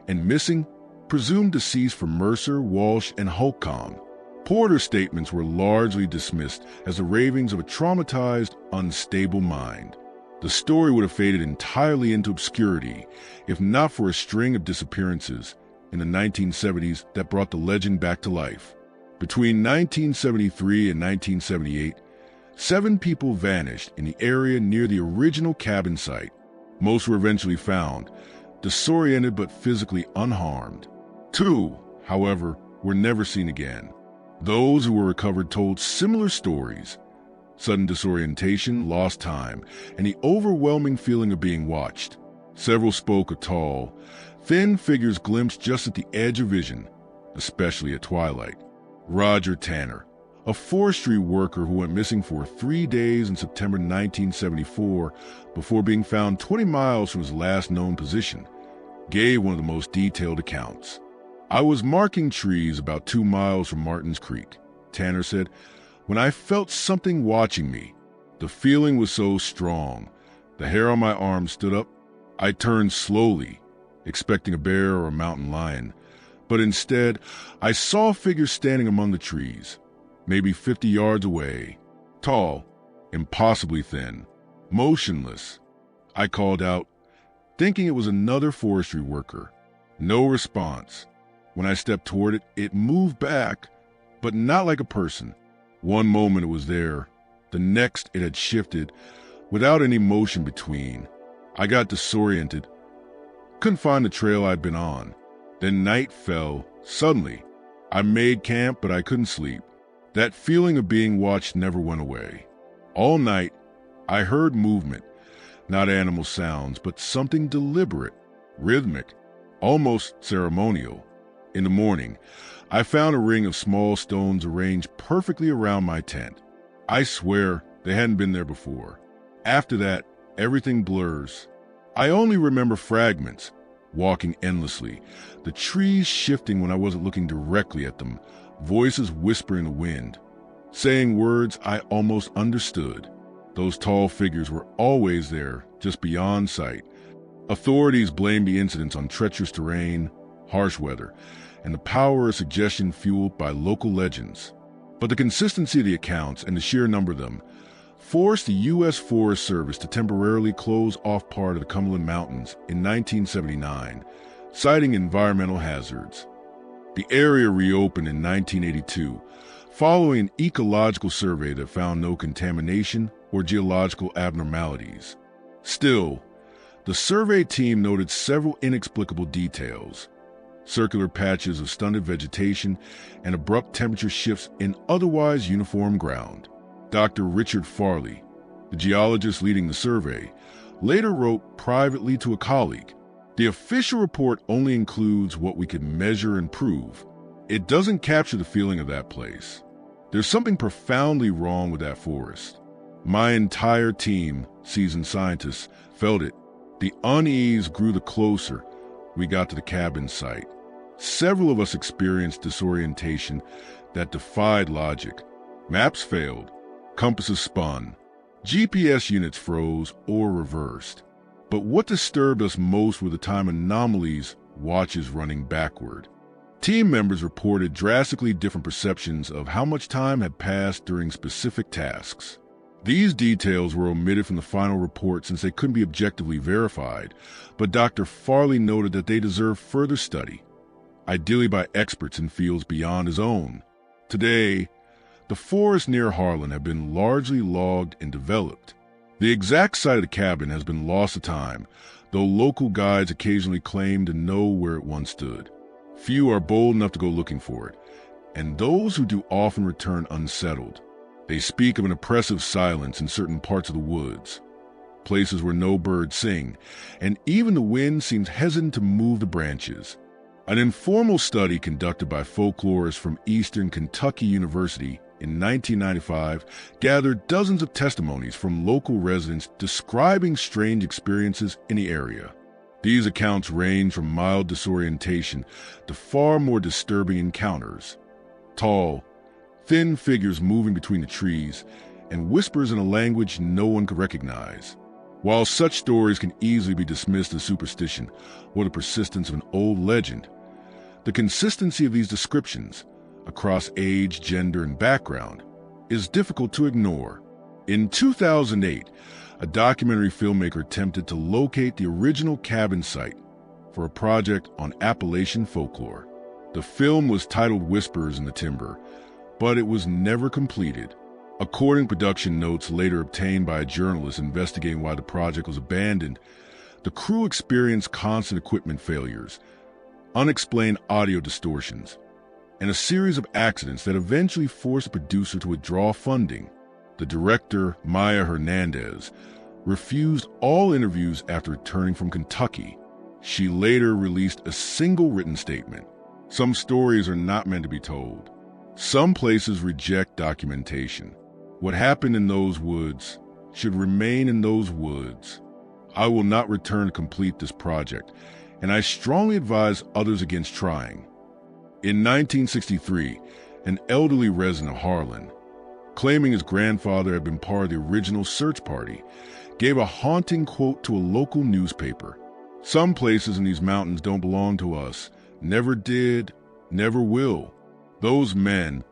and missing, presumed deceased for Mercer, Walsh, and Holcomb. Porter's statements were largely dismissed as the ravings of a traumatized, unstable mind. The story would have faded entirely into obscurity if not for a string of disappearances in the 1970s that brought the legend back to life. Between 1973 and 1978, 7 people vanished in the area near the original cabin site. Most were eventually found, disoriented but physically unharmed. 2, however, were never seen again. Those who were recovered told similar stories: sudden disorientation, lost time, and the overwhelming feeling of being watched. Several spoke of tall, thin figures glimpsed just at the edge of vision, especially at twilight. Roger Tanner, a forestry worker who went missing for 3 days in September 1974 before being found 20 miles from his last known position, gave one of the most detailed accounts. "I was marking trees about 2 miles from Martins Creek," Tanner said, "when I felt something watching me. The feeling was so strong. The hair on my arm stood up. I turned slowly, expecting a bear or a mountain lion, but instead I saw a figure standing among the trees, maybe 50 yards away, tall, impossibly thin, motionless. I called out, thinking it was another forestry worker. No response. When I stepped toward it, it moved back, but not like a person. One moment it was there, the next it had shifted, without any motion between. I got disoriented, couldn't find the trail I'd been on. Then night fell, suddenly. I made camp, but I couldn't sleep. That feeling of being watched never went away. All night, I heard movement, not animal sounds, but something deliberate, rhythmic, almost ceremonial. In the morning, I found a ring of small stones arranged perfectly around my tent. I swear they hadn't been there before. After that, everything blurs. I only remember fragments, walking endlessly, the trees shifting when I wasn't looking directly at them, voices whispering in the wind, saying words I almost understood. Those tall figures were always there, just beyond sight. Authorities blamed the incidents on treacherous terrain, harsh weather, and the power of suggestion fueled by local legends. But the consistency of the accounts and the sheer number of them forced the U.S. Forest Service to temporarily close off part of the Cumberland Mountains in 1979, citing environmental hazards. The area reopened in 1982, following an ecological survey that found no contamination or geological abnormalities. Still, the survey team noted several inexplicable details: circular patches of stunted vegetation and abrupt temperature shifts in otherwise uniform ground. Dr. Richard Farley, the geologist leading the survey, later wrote privately to a colleague, "The official report only includes what we can measure and prove. It doesn't capture the feeling of that place. There's something profoundly wrong with that forest. My entire team, seasoned scientists, felt it. The unease grew the closer we got to the cabin site. Several of us experienced disorientation that defied logic. Maps failed, compasses spun, GPS units froze or reversed. But what disturbed us most were the time anomalies, watches running backward. Team members reported drastically different perceptions of how much time had passed during specific tasks. These details were omitted from the final report since they couldn't be objectively verified, but Dr. Farley noted that they deserve further study, ideally by experts in fields beyond his own. Today, the forests near Harlan have been largely logged and developed. The exact site of the cabin has been lost to time, though local guides occasionally claim to know where it once stood. Few are bold enough to go looking for it, and those who do often return unsettled. They speak of an oppressive silence in certain parts of the woods, places where no birds sing, and even the wind seems hesitant to move the branches. An informal study conducted by folklorists from Eastern Kentucky University in 1995 gathered dozens of testimonies from local residents describing strange experiences in the area. These accounts range from mild disorientation to far more disturbing encounters. Tall, thin figures moving between the trees, and whispers in a language no one could recognize. While such stories can easily be dismissed as superstition or the persistence of an old legend, the consistency of these descriptions, across age, gender, and background, is difficult to ignore. In 2008, a documentary filmmaker attempted to locate the original cabin site for a project on Appalachian folklore. The film was titled Whispers in the Timber, but it was never completed. According to production notes later obtained by a journalist investigating why the project was abandoned, the crew experienced constant equipment failures, unexplained audio distortions, and a series of accidents that eventually forced the producer to withdraw funding. The director, Maya Hernandez, refused all interviews after returning from Kentucky. She later released a single written statement. Some stories are not meant to be told. Some places reject documentation. What happened in those woods should remain in those woods. I will not return to complete this project, and I strongly advise others against trying. In 1963, an elderly resident of Harlan, claiming his grandfather had been part of the original search party, gave a haunting quote to a local newspaper. "Some places in these mountains don't belong to us, never did, never will. Those men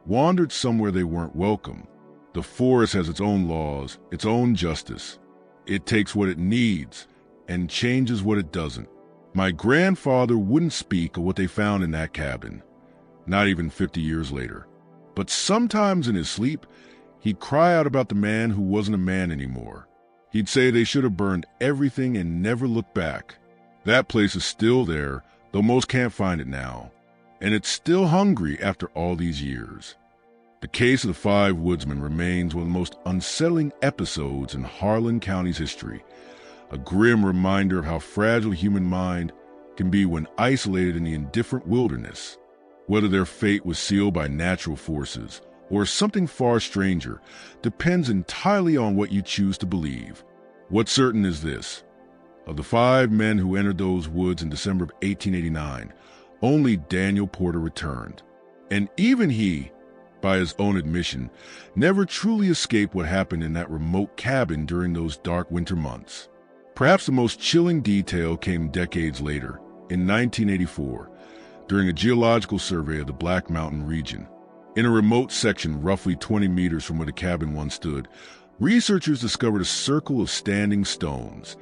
wandered somewhere they weren't welcome. The forest has its own laws, its own justice. It takes what it needs and changes what it doesn't. My grandfather wouldn't speak of what they found in that cabin, not even 50 years later. But sometimes in his sleep, he'd cry out about the man who wasn't a man anymore. He'd say they should have burned everything and never looked back. That place is still there, though most can't find it now. And it's still hungry after all these years." The case of the Five Woodsmen remains one of the most unsettling episodes in Harlan County's history, a grim reminder of how fragile the human mind can be when isolated in the indifferent wilderness. Whether their fate was sealed by natural forces or something far stranger depends entirely on what you choose to believe. What's certain is this: of the 5 men who entered those woods in December of 1889, only Daniel Porter returned. And even he, by his own admission, never truly escaped what happened in that remote cabin during those dark winter months. Perhaps the most chilling detail came decades later, in 1984, during a geological survey of the Black Mountain region. In a remote section roughly 20 meters from where the cabin once stood, researchers discovered a circle of standing stones,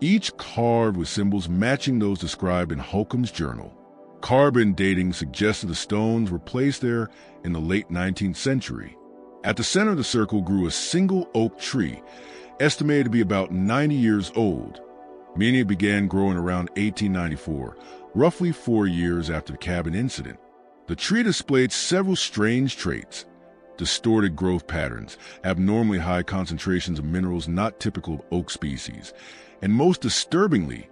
each carved with symbols matching those described in Holcomb's journal. Carbon dating suggested the stones were placed there in the late 19th century. At the center of the circle grew a single oak tree, estimated to be about 90 years old, meaning it began growing around 1894, roughly 4 years after the cabin incident. The tree displayed several strange traits: distorted growth patterns, abnormally high concentrations of minerals not typical of oak species, and most disturbingly,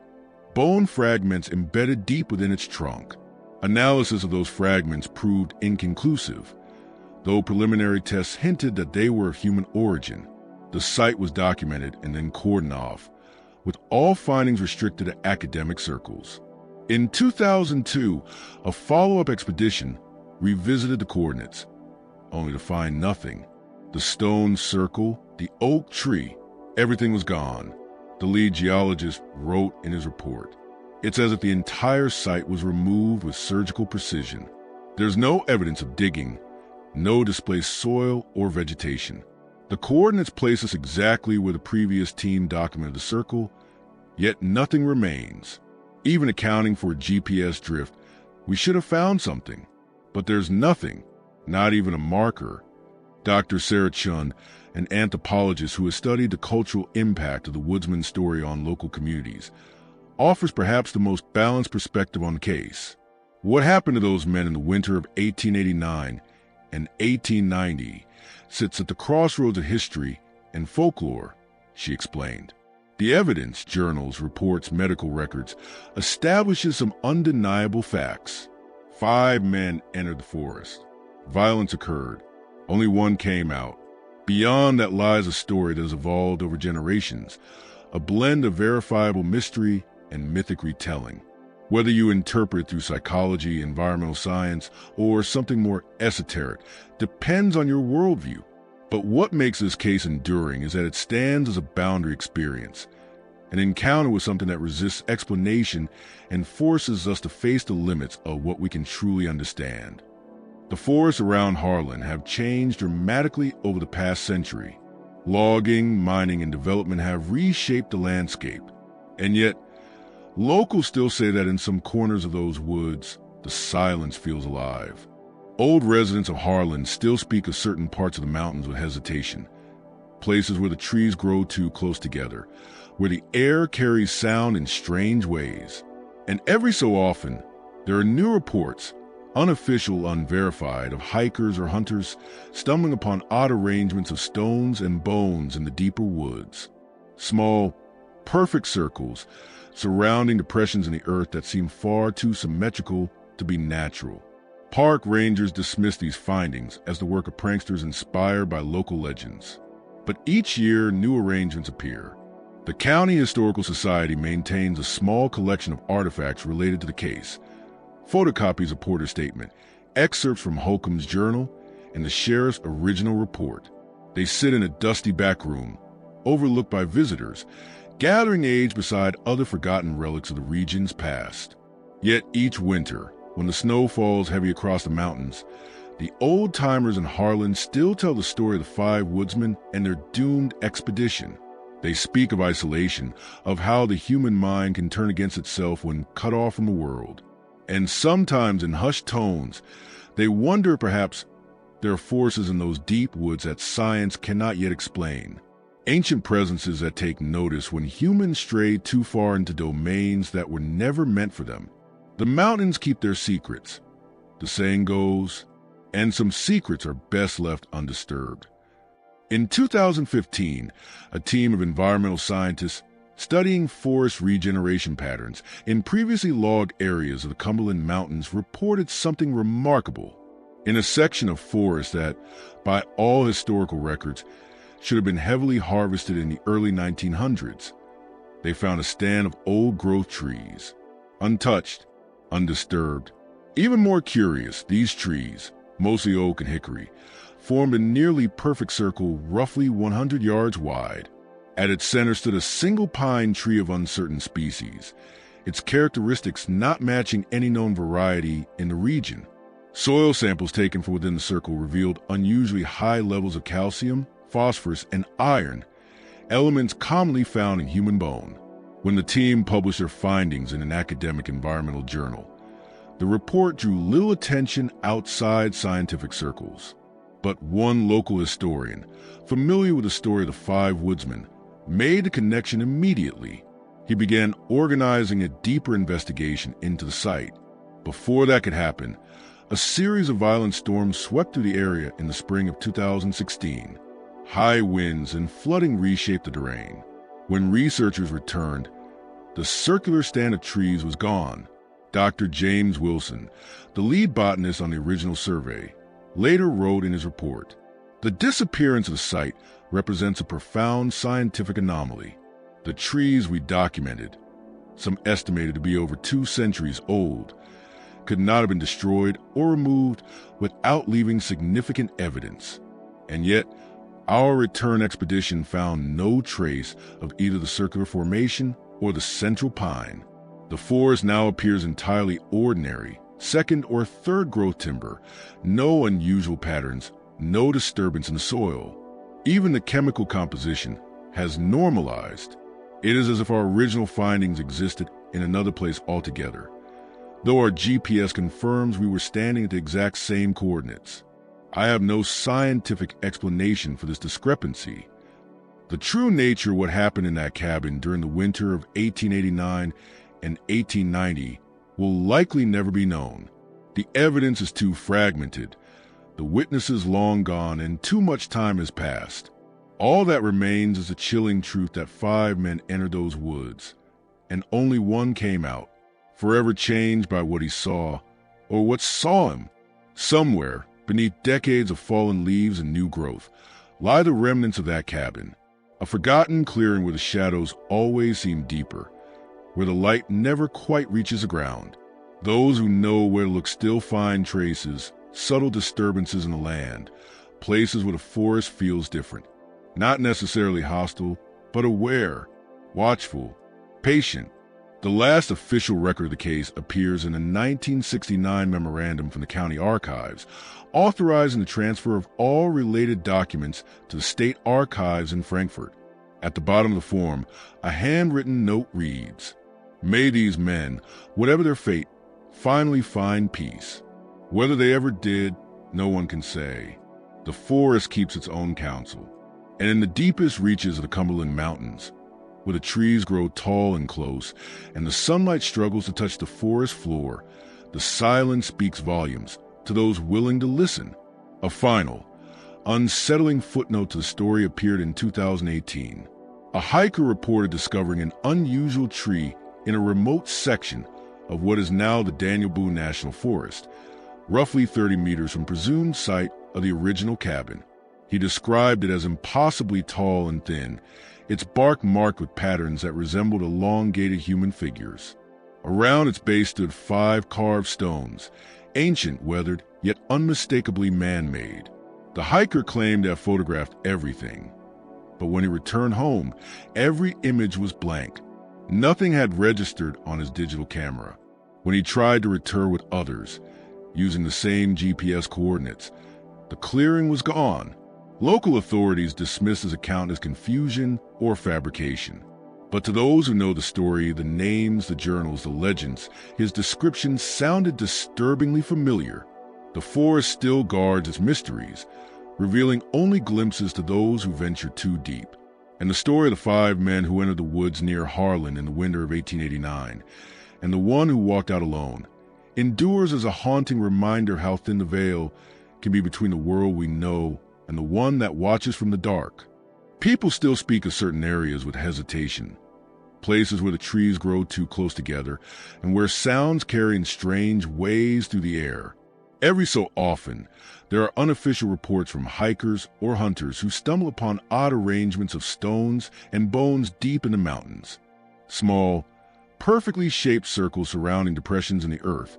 bone fragments embedded deep within its trunk. Analysis of those fragments proved inconclusive, though preliminary tests hinted that they were of human origin. The site was documented and then cordoned off, with all findings restricted to academic circles. In 2002, a follow-up expedition revisited the coordinates, only to find nothing. The stone circle, the oak tree, everything was gone. The lead geologist wrote in his report, "It's as if the entire site was removed with surgical precision. There's no evidence of digging, no displaced soil or vegetation. The coordinates place us exactly where the previous team documented the circle, yet nothing remains. Even accounting for GPS drift, we should have found something, but there's nothing, not even a marker." Dr. Sarah Chun, an anthropologist who has studied the cultural impact of the Woodsman story on local communities, offers perhaps the most balanced perspective on the case. What happened to those men in the winter of 1889 and 1890 sits at the crossroads of history and folklore, she explained. The evidence, journals, reports, medical records, establishes some undeniable facts. 5 men entered the forest. Violence occurred. Only one came out. Beyond that lies a story that has evolved over generations, a blend of verifiable mystery and mythic retelling. Whether you interpret through psychology, environmental science, or something more esoteric, depends on your worldview. But what makes this case enduring is that it stands as a boundary experience, an encounter with something that resists explanation and forces us to face the limits of what we can truly understand. The forests around Harlan have changed dramatically over the past century. Logging, mining, and development have reshaped the landscape. And yet, locals still say that in some corners of those woods, the silence feels alive. Old residents of Harlan still speak of certain parts of the mountains with hesitation, places where the trees grow too close together, where the air carries sound in strange ways. And every so often, there are new reports, unofficial, unverified, of hikers or hunters stumbling upon odd arrangements of stones and bones in the deeper woods. Small, perfect circles surrounding depressions in the earth that seem far too symmetrical to be natural. Park rangers dismiss these findings as the work of pranksters inspired by local legends. But each year, new arrangements appear. The County Historical Society maintains a small collection of artifacts related to the case, photocopies of Porter's statement, excerpts from Holcomb's journal, and the sheriff's original report. They sit in a dusty back room, overlooked by visitors, gathering age beside other forgotten relics of the region's past. Yet each winter, when the snow falls heavy across the mountains, the old-timers in Harlan still tell the story of the Five Woodsmen and their doomed expedition. They speak of isolation, of how the human mind can turn against itself when cut off from the world. And sometimes in hushed tones, they wonder perhaps there are forces in those deep woods that science cannot yet explain. Ancient presences that take notice when humans stray too far into domains that were never meant for them. The mountains keep their secrets, the saying goes, and some secrets are best left undisturbed. In 2015, a team of environmental scientists studying forest regeneration patterns in previously logged areas of the Cumberland Mountains reported something remarkable. In a section of forest that, by all historical records, should have been heavily harvested in the early 1900s, they found a stand of old-growth trees, untouched, undisturbed. Even more curious, these trees, mostly oak and hickory, formed a nearly perfect circle roughly 100 yards wide. At its center stood a single pine tree of uncertain species, its characteristics not matching any known variety in the region. Soil samples taken from within the circle revealed unusually high levels of calcium, phosphorus, and iron, elements commonly found in human bone. When the team published their findings in an academic environmental journal, the report drew little attention outside scientific circles. But one local historian, familiar with the story of the Five Woodsmen, made the connection immediately. He began organizing a deeper investigation into the site. Before that could happen, a series of violent storms swept through the area in the spring of 2016. High winds and flooding reshaped the terrain. When researchers returned, the circular stand of trees was gone. Dr. James Wilson, the lead botanist on the original survey, later wrote in his report, "The disappearance of the site represents a profound scientific anomaly. The trees we documented, some estimated to be over 2 centuries old, could not have been destroyed or removed without leaving significant evidence. And yet, our return expedition found no trace of either the circular formation or the central pine. The forest now appears entirely ordinary, second or third growth timber, no unusual patterns, no disturbance in the soil. Even the chemical composition has normalized. It is as if our original findings existed in another place altogether, though our GPS confirms we were standing at the exact same coordinates. I have no scientific explanation for this discrepancy. The true nature of what happened in that cabin during the winter of 1889 and 1890 will likely never be known. The evidence is too fragmented, the witnesses long gone, and too much time has passed. All that remains is the chilling truth that 5 men entered those woods, and only one came out, forever changed by what he saw, or what saw him. Somewhere, beneath decades of fallen leaves and new growth, lie the remnants of that cabin, a forgotten clearing where the shadows always seem deeper, where the light never quite reaches the ground. Those who know where to look still find traces, subtle disturbances in the land, places where the forest feels different. Not necessarily hostile, but aware, watchful, patient. The last official record of the case appears in a 1969 memorandum from the county archives, authorizing the transfer of all related documents to the state archives in Frankfort. At the bottom of the form, a handwritten note reads, "May these men, whatever their fate, finally find peace. Whether they ever did, no one can say. The forest keeps its own counsel. And in the deepest reaches of the Cumberland Mountains, where the trees grow tall and close, and the sunlight struggles to touch the forest floor, the silence speaks volumes to those willing to listen." A final, unsettling footnote to the story appeared in 2018. A hiker reported discovering an unusual tree in a remote section of what is now the Boone National Forest, roughly 30 meters from presumed site of the original cabin. He described it as impossibly tall and thin, its bark marked with patterns that resembled elongated human figures. Around its base stood 5 carved stones, ancient, weathered, yet unmistakably man-made. The hiker claimed to have photographed everything, but when he returned home, every image was blank. Nothing had registered on his digital camera. When he tried to return with others, using the same GPS coordinates, the clearing was gone. Local authorities dismissed his account as confusion or fabrication. But to those who know the story, the names, the journals, the legends, his description sounded disturbingly familiar. The forest still guards its mysteries, revealing only glimpses to those who venture too deep. And the story of the 5 men who entered the woods near Harlan in the winter of 1889, and the one who walked out alone, endures as a haunting reminder how thin the veil can be between the world we know and the one that watches from the dark. People still speak of certain areas with hesitation, places where the trees grow too close together and where sounds carry in strange ways through the air. Every so often, there are unofficial reports from hikers or hunters who stumble upon odd arrangements of stones and bones deep in the mountains. Small, perfectly shaped circles surrounding depressions in the earth,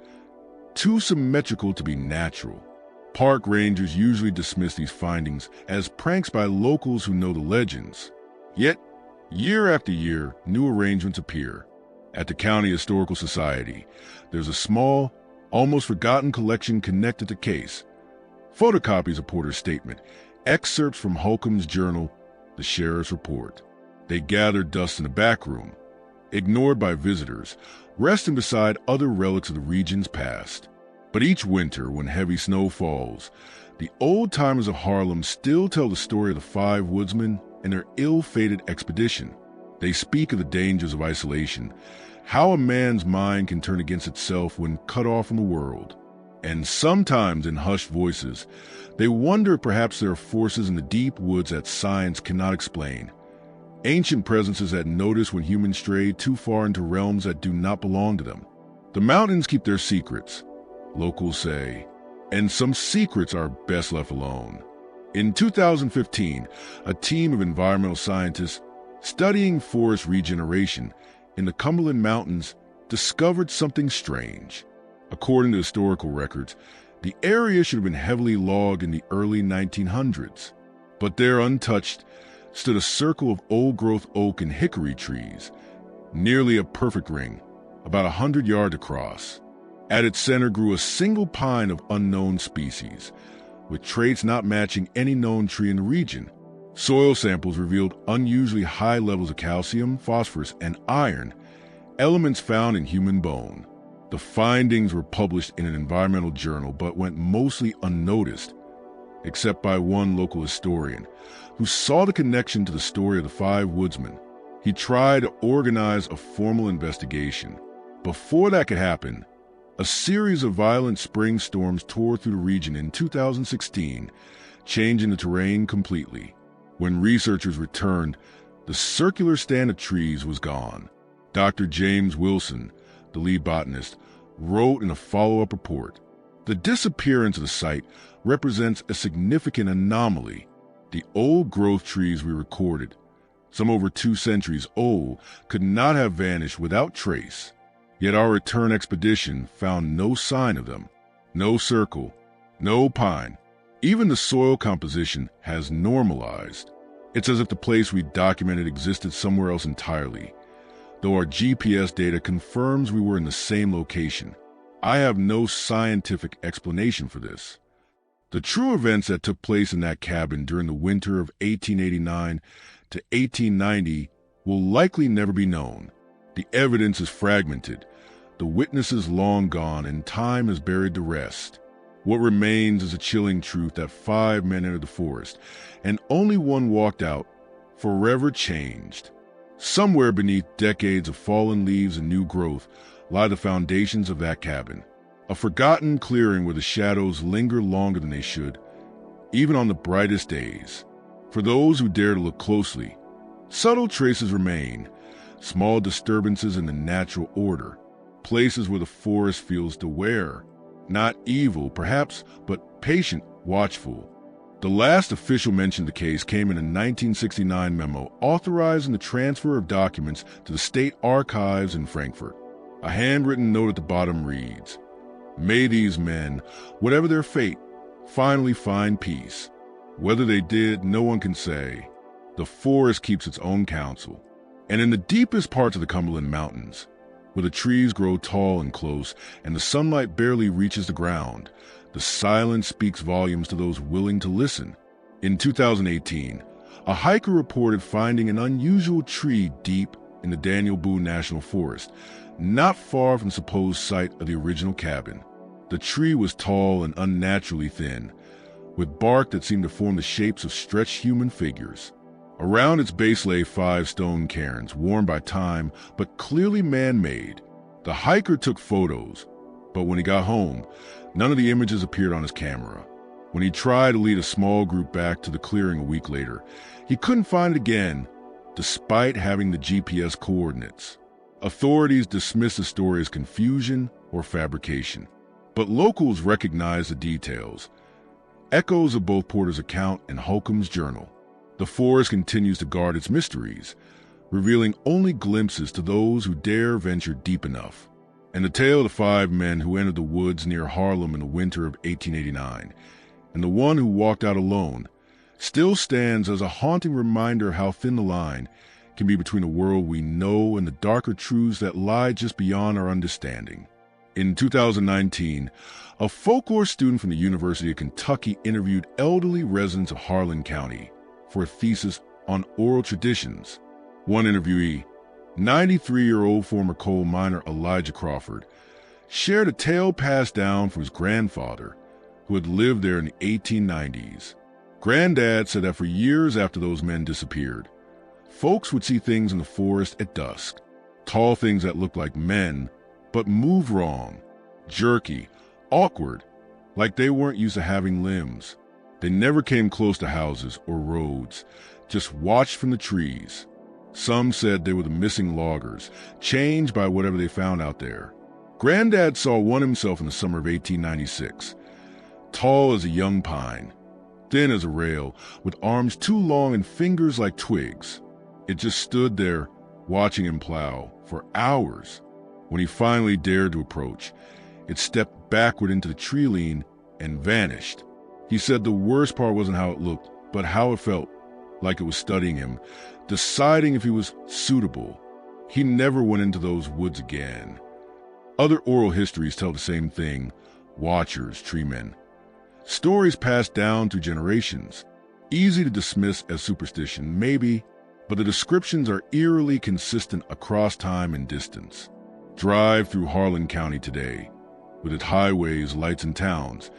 too symmetrical to be natural. Park rangers usually dismiss these findings as pranks by locals who know the legends. Yet, year after year, new arrangements appear. At the County Historical Society, there's a small, almost forgotten collection connected to case. Photocopies of Porter's statement, excerpts from Holcomb's journal, the sheriff's report. They gather dust in the back room, ignored by visitors, resting beside other relics of the region's past. But each winter, when heavy snow falls, the old-timers of Harlem still tell the story of the 5 Woodsmen and their ill-fated expedition. They speak of the dangers of isolation, how a man's mind can turn against itself when cut off from the world. And sometimes, in hushed voices, they wonder if perhaps there are forces in the deep woods that science cannot explain. Ancient presences that notice when humans stray too far into realms that do not belong to them. The mountains keep their secrets, locals say, and some secrets are best left alone. In 2015, a team of environmental scientists studying forest regeneration in the Cumberland Mountains discovered something strange. According to historical records, the area should have been heavily logged in the early 1900s, but there untouched stood a circle of old-growth oak and hickory trees, nearly a perfect ring, about 100 yards across. At its center grew a single pine of unknown species, with traits not matching any known tree in the region. Soil samples revealed unusually high levels of calcium, phosphorus, and iron, elements found in human bone. The findings were published in an environmental journal but went mostly unnoticed, except by one local historian who saw the connection to the story of the 5 Woodsmen. He tried to organize a formal investigation. Before that could happen, a series of violent spring storms tore through the region in 2016, changing the terrain completely. When researchers returned, the circular stand of trees was gone. Dr. James Wilson, the lead botanist, wrote in a follow-up report, "The disappearance of the site represents a significant anomaly. The old growth trees we recorded, some over 2 centuries old, could not have vanished without trace. Yet our return expedition found no sign of them. No circle, no pine. Even the soil composition has normalized. It's as if the place we documented existed somewhere else entirely, though our GPS data confirms we were in the same location. I have no scientific explanation for this. The true events that took place in that cabin during the winter of 1889 to 1890 will likely never be known. The evidence is fragmented, the witnesses long gone, and time has buried the rest. What remains is a chilling truth that 5 men entered the forest, and only one walked out, forever changed. Somewhere beneath decades of fallen leaves and new growth lie the foundations of that cabin, a forgotten clearing where the shadows linger longer than they should, even on the brightest days. For those who dare to look closely, subtle traces remain, small disturbances in the natural order, places where the forest feels aware, not evil, perhaps, but patient, watchful. The last official mention of the case came in a 1969 memo authorizing the transfer of documents to the State Archives in Frankfurt. A handwritten note at the bottom reads, "May these men, whatever their fate, finally find peace." Whether they did, no one can say. The forest keeps its own counsel. And in the deepest parts of the Cumberland Mountains, where the trees grow tall and close and the sunlight barely reaches the ground, the silence speaks volumes to those willing to listen. In 2018, a hiker reported finding an unusual tree deep in the Boone National Forest, not far from the supposed site of the original cabin. The tree was tall and unnaturally thin, with bark that seemed to form the shapes of stretched human figures. Around its base lay 5 stone cairns, worn by time but clearly man-made. The hiker took photos, but when he got home, none of the images appeared on his camera. When he tried to lead a small group back to the clearing a week later, he couldn't find it again, despite having the GPS coordinates. Authorities dismissed the story as confusion or fabrication, but locals recognized the details. Echoes of both Porter's account and Holcomb's journal. The forest continues to guard its mysteries, revealing only glimpses to those who dare venture deep enough. And the tale of the 5 men who entered the woods near Harlem in the winter of 1889, and the one who walked out alone, still stands as a haunting reminder how thin the line can be between the world we know and the darker truths that lie just beyond our understanding. In 2019, a folklore student from the University of Kentucky interviewed elderly residents of Harlan County for a thesis on oral traditions. One interviewee, 93-year-old former coal miner Elijah Crawford, shared a tale passed down from his grandfather, who had lived there in the 1890s. Granddad said that for years after those men disappeared, folks would see things in the forest at dusk, tall things that looked like men, but move wrong, jerky, awkward, like they weren't used to having limbs. They never came close to houses or roads, just watched from the trees. Some said they were the missing loggers, changed by whatever they found out there. Granddad saw one himself in the summer of 1896, tall as a young pine, thin as a rail, with arms too long and fingers like twigs. It just stood there, watching him plow, for hours. When he finally dared to approach, it stepped backward into the tree lean and vanished. He said the worst part wasn't how it looked, but how it felt, like it was studying him, deciding if he was suitable. He never went into those woods again. Other oral histories tell the same thing, watchers, treemen. Stories passed down through generations, easy to dismiss as superstition, maybe, but the descriptions are eerily consistent across time and distance. Drive through Harlan County today, with its highways, lights, and towns,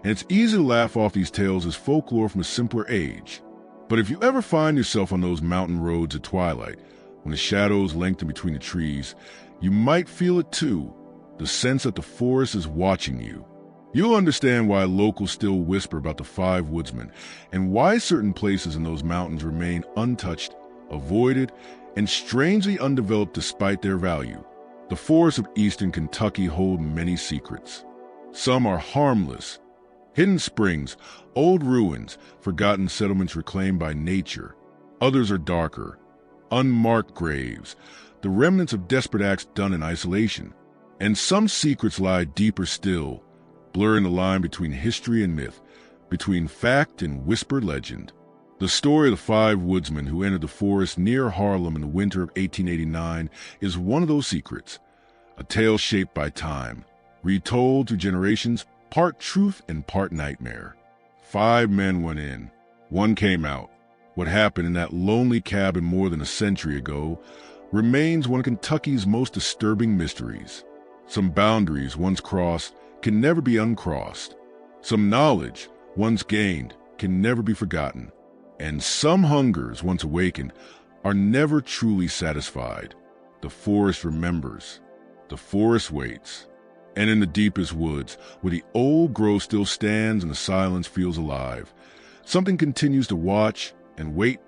and it's easy to laugh off these tales as folklore from a simpler age. But if you ever find yourself on those mountain roads at twilight, when the shadows lengthen between the trees, you might feel it too, the sense that the forest is watching you. You'll understand why locals still whisper about the Five Woodsmen and why certain places in those mountains remain untouched, avoided, and strangely undeveloped despite their value. The forests of eastern Kentucky hold many secrets. Some are harmless, hidden springs, old ruins, forgotten settlements reclaimed by nature. Others are darker, unmarked graves, the remnants of desperate acts done in isolation. And some secrets lie deeper still, blurring the line between history and myth, between fact and whispered legend. The story of the Five Woodsmen who entered the forest near Harlem in the winter of 1889 is one of those secrets, a tale shaped by time, retold through generations, part truth and part nightmare. 5 men went in, 1 came out. What happened in that lonely cabin more than a century ago remains one of Kentucky's most disturbing mysteries. Some boundaries once crossed can never be uncrossed. Some knowledge once gained can never be forgotten. And some hungers once awakened are never truly satisfied. The forest remembers. The forest waits. And in the deepest woods, where the old growth still stands and the silence feels alive, something continues to watch and wait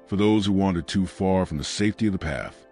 for those who wander too far from the safety of the path.